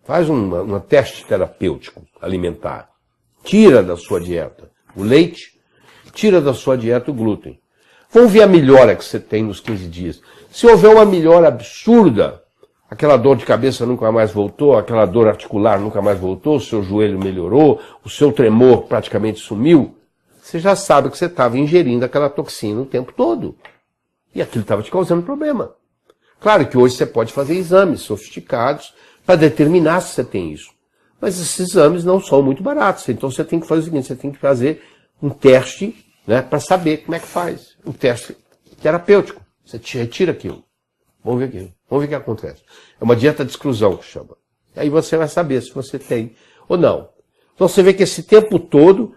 Faz um teste terapêutico alimentar. Tira da sua dieta o leite, tira da sua dieta o glúten. Vamos ver a melhora que você tem nos 15 dias. Se houver uma melhora absurda, aquela dor de cabeça nunca mais voltou, aquela dor articular nunca mais voltou, o seu joelho melhorou, o seu tremor praticamente sumiu, você já sabe que você estava ingerindo aquela toxina o tempo todo. E aquilo estava te causando problema. Claro que hoje você pode fazer exames sofisticados para determinar se você tem isso. Mas esses exames não são muito baratos. Então você tem que fazer o seguinte, você tem que fazer um teste, né, para saber como é que faz. Um teste terapêutico. Você retira aquilo. Vamos ver aquilo. Vamos ver o que acontece. É uma dieta de exclusão que chama. E aí você vai saber se você tem ou não. Então você vê que esse tempo todo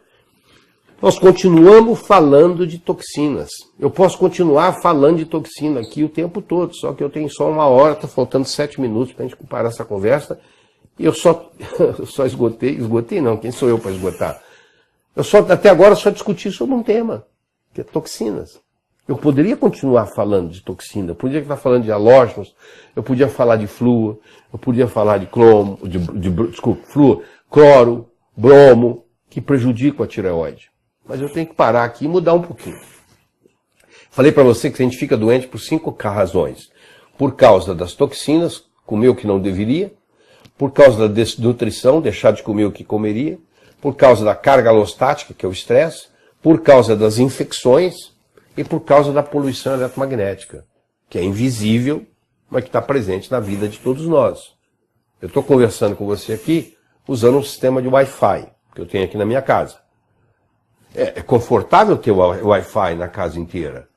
nós continuamos falando de toxinas. Eu posso continuar falando de toxina aqui o tempo todo, só que eu tenho só 1 hora, está faltando 7 minutos para a gente parar essa conversa, e eu só esgotei não, quem sou eu para esgotar? Até agora só discuti sobre um tema, que é toxinas. Eu poderia continuar falando de toxina, eu podia estar falando de halógenos, eu podia falar de flúor, eu podia falar de flúor, cloro, bromo, que prejudicam a tireoide. Mas eu tenho que parar aqui e mudar um pouquinho. Falei para você que a gente fica doente por 5 razões. Por causa das toxinas, comer o que não deveria. Por causa da desnutrição, deixar de comer o que comeria. Por causa da carga alostática, que é o estresse. Por causa das infecções. E por causa da poluição eletromagnética, que é invisível, mas que está presente na vida de todos nós. Eu estou conversando com você aqui usando um sistema de Wi-Fi, que eu tenho aqui na minha casa. É confortável ter o Wi-Fi na casa inteira,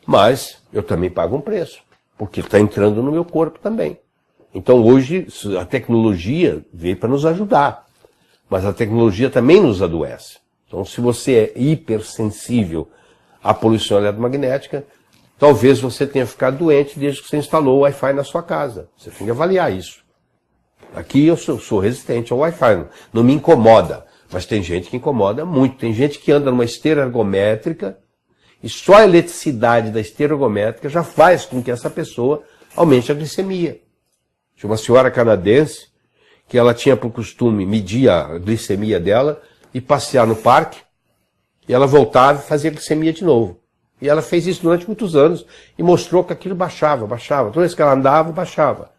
mas eu também pago um preço, porque está entrando no meu corpo também. Então hoje a tecnologia veio para nos ajudar, mas a tecnologia também nos adoece. Então se você é hipersensível à poluição eletromagnética, talvez você tenha ficado doente desde que você instalou o Wi-Fi na sua casa. Você tem que avaliar isso. Aqui eu sou resistente ao Wi-Fi, não me incomoda. Mas tem gente que incomoda muito. Tem gente que anda numa esteira ergométrica e só a eletricidade da esteira ergométrica já faz com que essa pessoa aumente a glicemia. Tinha uma senhora canadense que ela tinha por costume medir a glicemia dela e passear no parque, e ela voltava e fazia glicemia de novo. E ela fez isso durante muitos anos e mostrou que aquilo baixava. Toda vez que ela andava, baixava.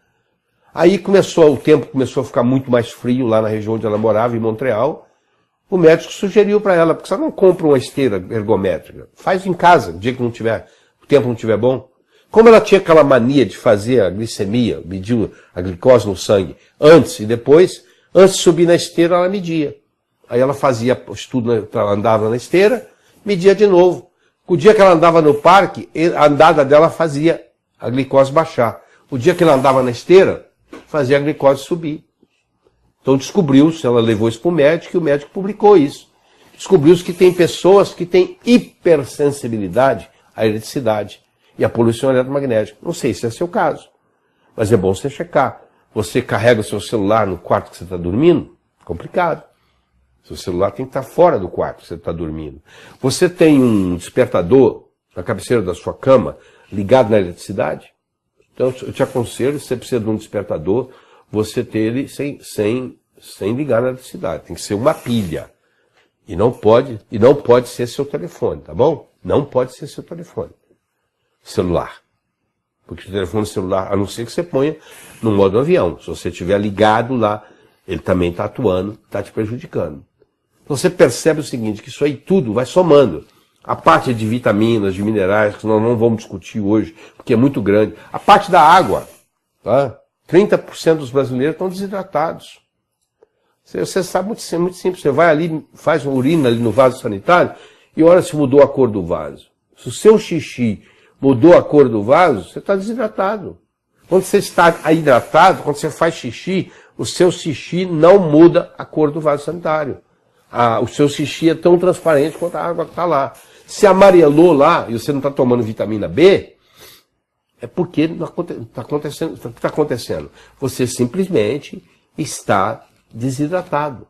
Aí o tempo começou a ficar muito mais frio lá na região onde ela morava, em Montreal. O médico sugeriu para ela, porque você não compra uma esteira ergométrica, faz em casa, o dia que o tempo não estiver bom. Como ela tinha aquela mania de fazer a glicemia, medir a glicose no sangue, antes e depois, antes de subir na esteira ela media. Aí ela fazia o estudo, ela andava na esteira, media de novo. O dia que ela andava no parque, a andada dela fazia a glicose baixar. O dia que ela andava na esteira, fazia a glicose subir. Então descobriu-se, ela levou isso para o médico e o médico publicou isso. Descobriu-se que tem pessoas que têm hipersensibilidade à eletricidade e à poluição eletromagnética. Não sei se é seu caso, mas é bom você checar. Você carrega o seu celular no quarto que você está dormindo? Complicado. Seu celular tem que estar fora do quarto que você está dormindo. Você tem um despertador na cabeceira da sua cama ligado na eletricidade? Então eu te aconselho, se você precisa de um despertador, você ter ele sem ligar na eletricidade. Tem que ser uma pilha. E não pode ser seu telefone, tá bom? Não pode ser seu telefone. Celular. Porque o telefone celular, a não ser que você ponha no modo avião. Se você estiver ligado lá, ele também está atuando, está te prejudicando. Então você percebe o seguinte, que isso aí tudo vai somando. A parte de vitaminas, de minerais, que nós não vamos discutir hoje, porque é muito grande. A parte da água, tá? 30% dos brasileiros estão desidratados. Você sabe, muito simples. Você vai ali, faz uma urina ali no vaso sanitário e olha se mudou a cor do vaso. Se o seu xixi mudou a cor do vaso, você está desidratado. Quando você está hidratado, quando você faz xixi, o seu xixi não muda a cor do vaso sanitário. O seu xixi é tão transparente quanto a água que está lá. Se amarelou lá e você não está tomando vitamina B, é porque está acontecendo. O que está acontecendo? Você simplesmente está desidratado.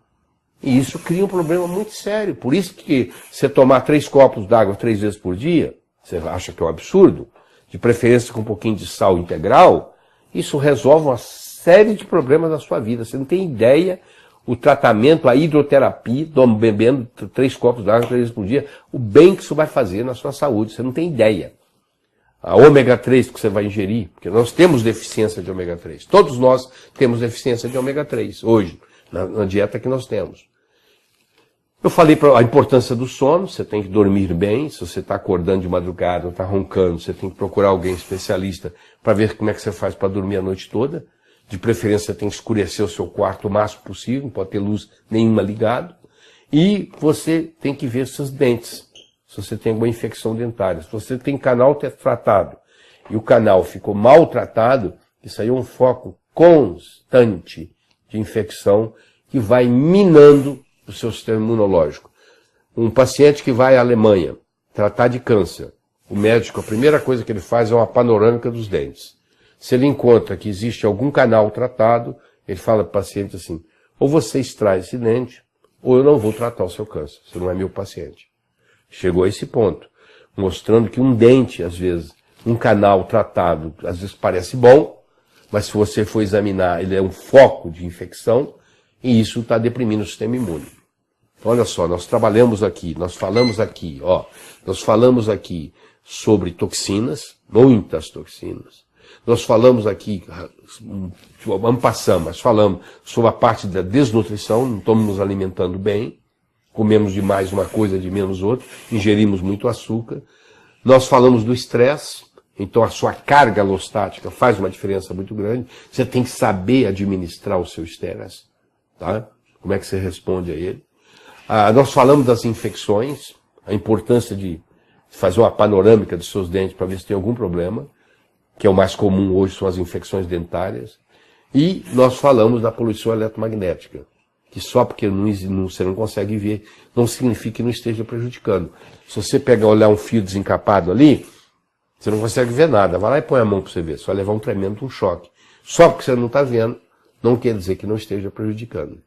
E isso cria um problema muito sério. Por isso que você tomar 3 copos d'água 3 vezes por dia, você acha que é um absurdo, de preferência com um pouquinho de sal integral, isso resolve uma série de problemas da sua vida. Você não tem ideia o tratamento, a hidroterapia, bebendo 3 copos d'água 3 vezes por dia, o bem que isso vai fazer na sua saúde. Você não tem ideia. A ômega 3 que você vai ingerir, porque nós temos deficiência de ômega 3. Todos nós temos deficiência de ômega 3 hoje, na dieta que nós temos. Eu falei para a importância do sono, você tem que dormir bem, se você está acordando de madrugada ou está roncando, você tem que procurar alguém especialista para ver como é que você faz para dormir a noite toda. De preferência, você tem que escurecer o seu quarto o máximo possível, não pode ter luz nenhuma ligada. E você tem que ver seus dentes, se você tem alguma infecção dentária. Se você tem canal tratado e o canal ficou maltratado, isso aí é um foco constante de infecção que vai minando o seu sistema imunológico. Um paciente que vai à Alemanha tratar de câncer, o médico, a primeira coisa que ele faz é uma panorâmica dos dentes. Se ele encontra que existe algum canal tratado, ele fala para o paciente assim, ou você extrai esse dente, ou eu não vou tratar o seu câncer, você não é meu paciente. Chegou a esse ponto, mostrando que um dente, às vezes, um canal tratado, às vezes parece bom, mas se você for examinar, ele é um foco de infecção, e isso está deprimindo o sistema imune. Olha só, nós trabalhamos aqui, nós falamos aqui sobre toxinas, muitas toxinas. Nós falamos aqui, mas falamos sobre a parte da desnutrição, não estamos nos alimentando bem, comemos demais uma coisa, de menos outra, ingerimos muito açúcar. Nós falamos do estresse, então a sua carga alostática faz uma diferença muito grande. Você tem que saber administrar o seu estresse, tá? Como é que você responde a ele? Nós falamos das infecções, a importância de fazer uma panorâmica dos seus dentes para ver se tem algum problema, que é o mais comum hoje, são as infecções dentárias. E nós falamos da poluição eletromagnética, que só porque você não consegue ver, não significa que não esteja prejudicando. Se você pegar olhar um fio desencapado ali, você não consegue ver nada. Vai lá e põe a mão para você ver, você vai levar um tremendo choque. Só porque você não está vendo, não quer dizer que não esteja prejudicando.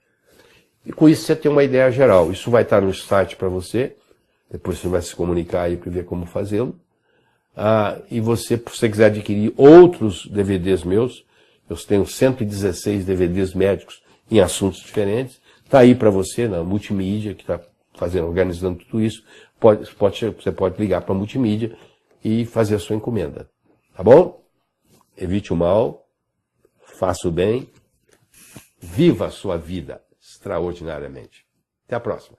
E com isso você tem uma ideia geral. Isso vai estar no site para você, depois você vai se comunicar aí para ver como fazê-lo. E você, se você quiser adquirir outros DVDs meus, eu tenho 116 DVDs médicos em assuntos diferentes, está aí para você na multimídia, que está organizando tudo isso. Você pode ligar para a multimídia e fazer a sua encomenda. Tá bom? Evite o mal, faça o bem, viva a sua vida extraordinariamente. Até a próxima.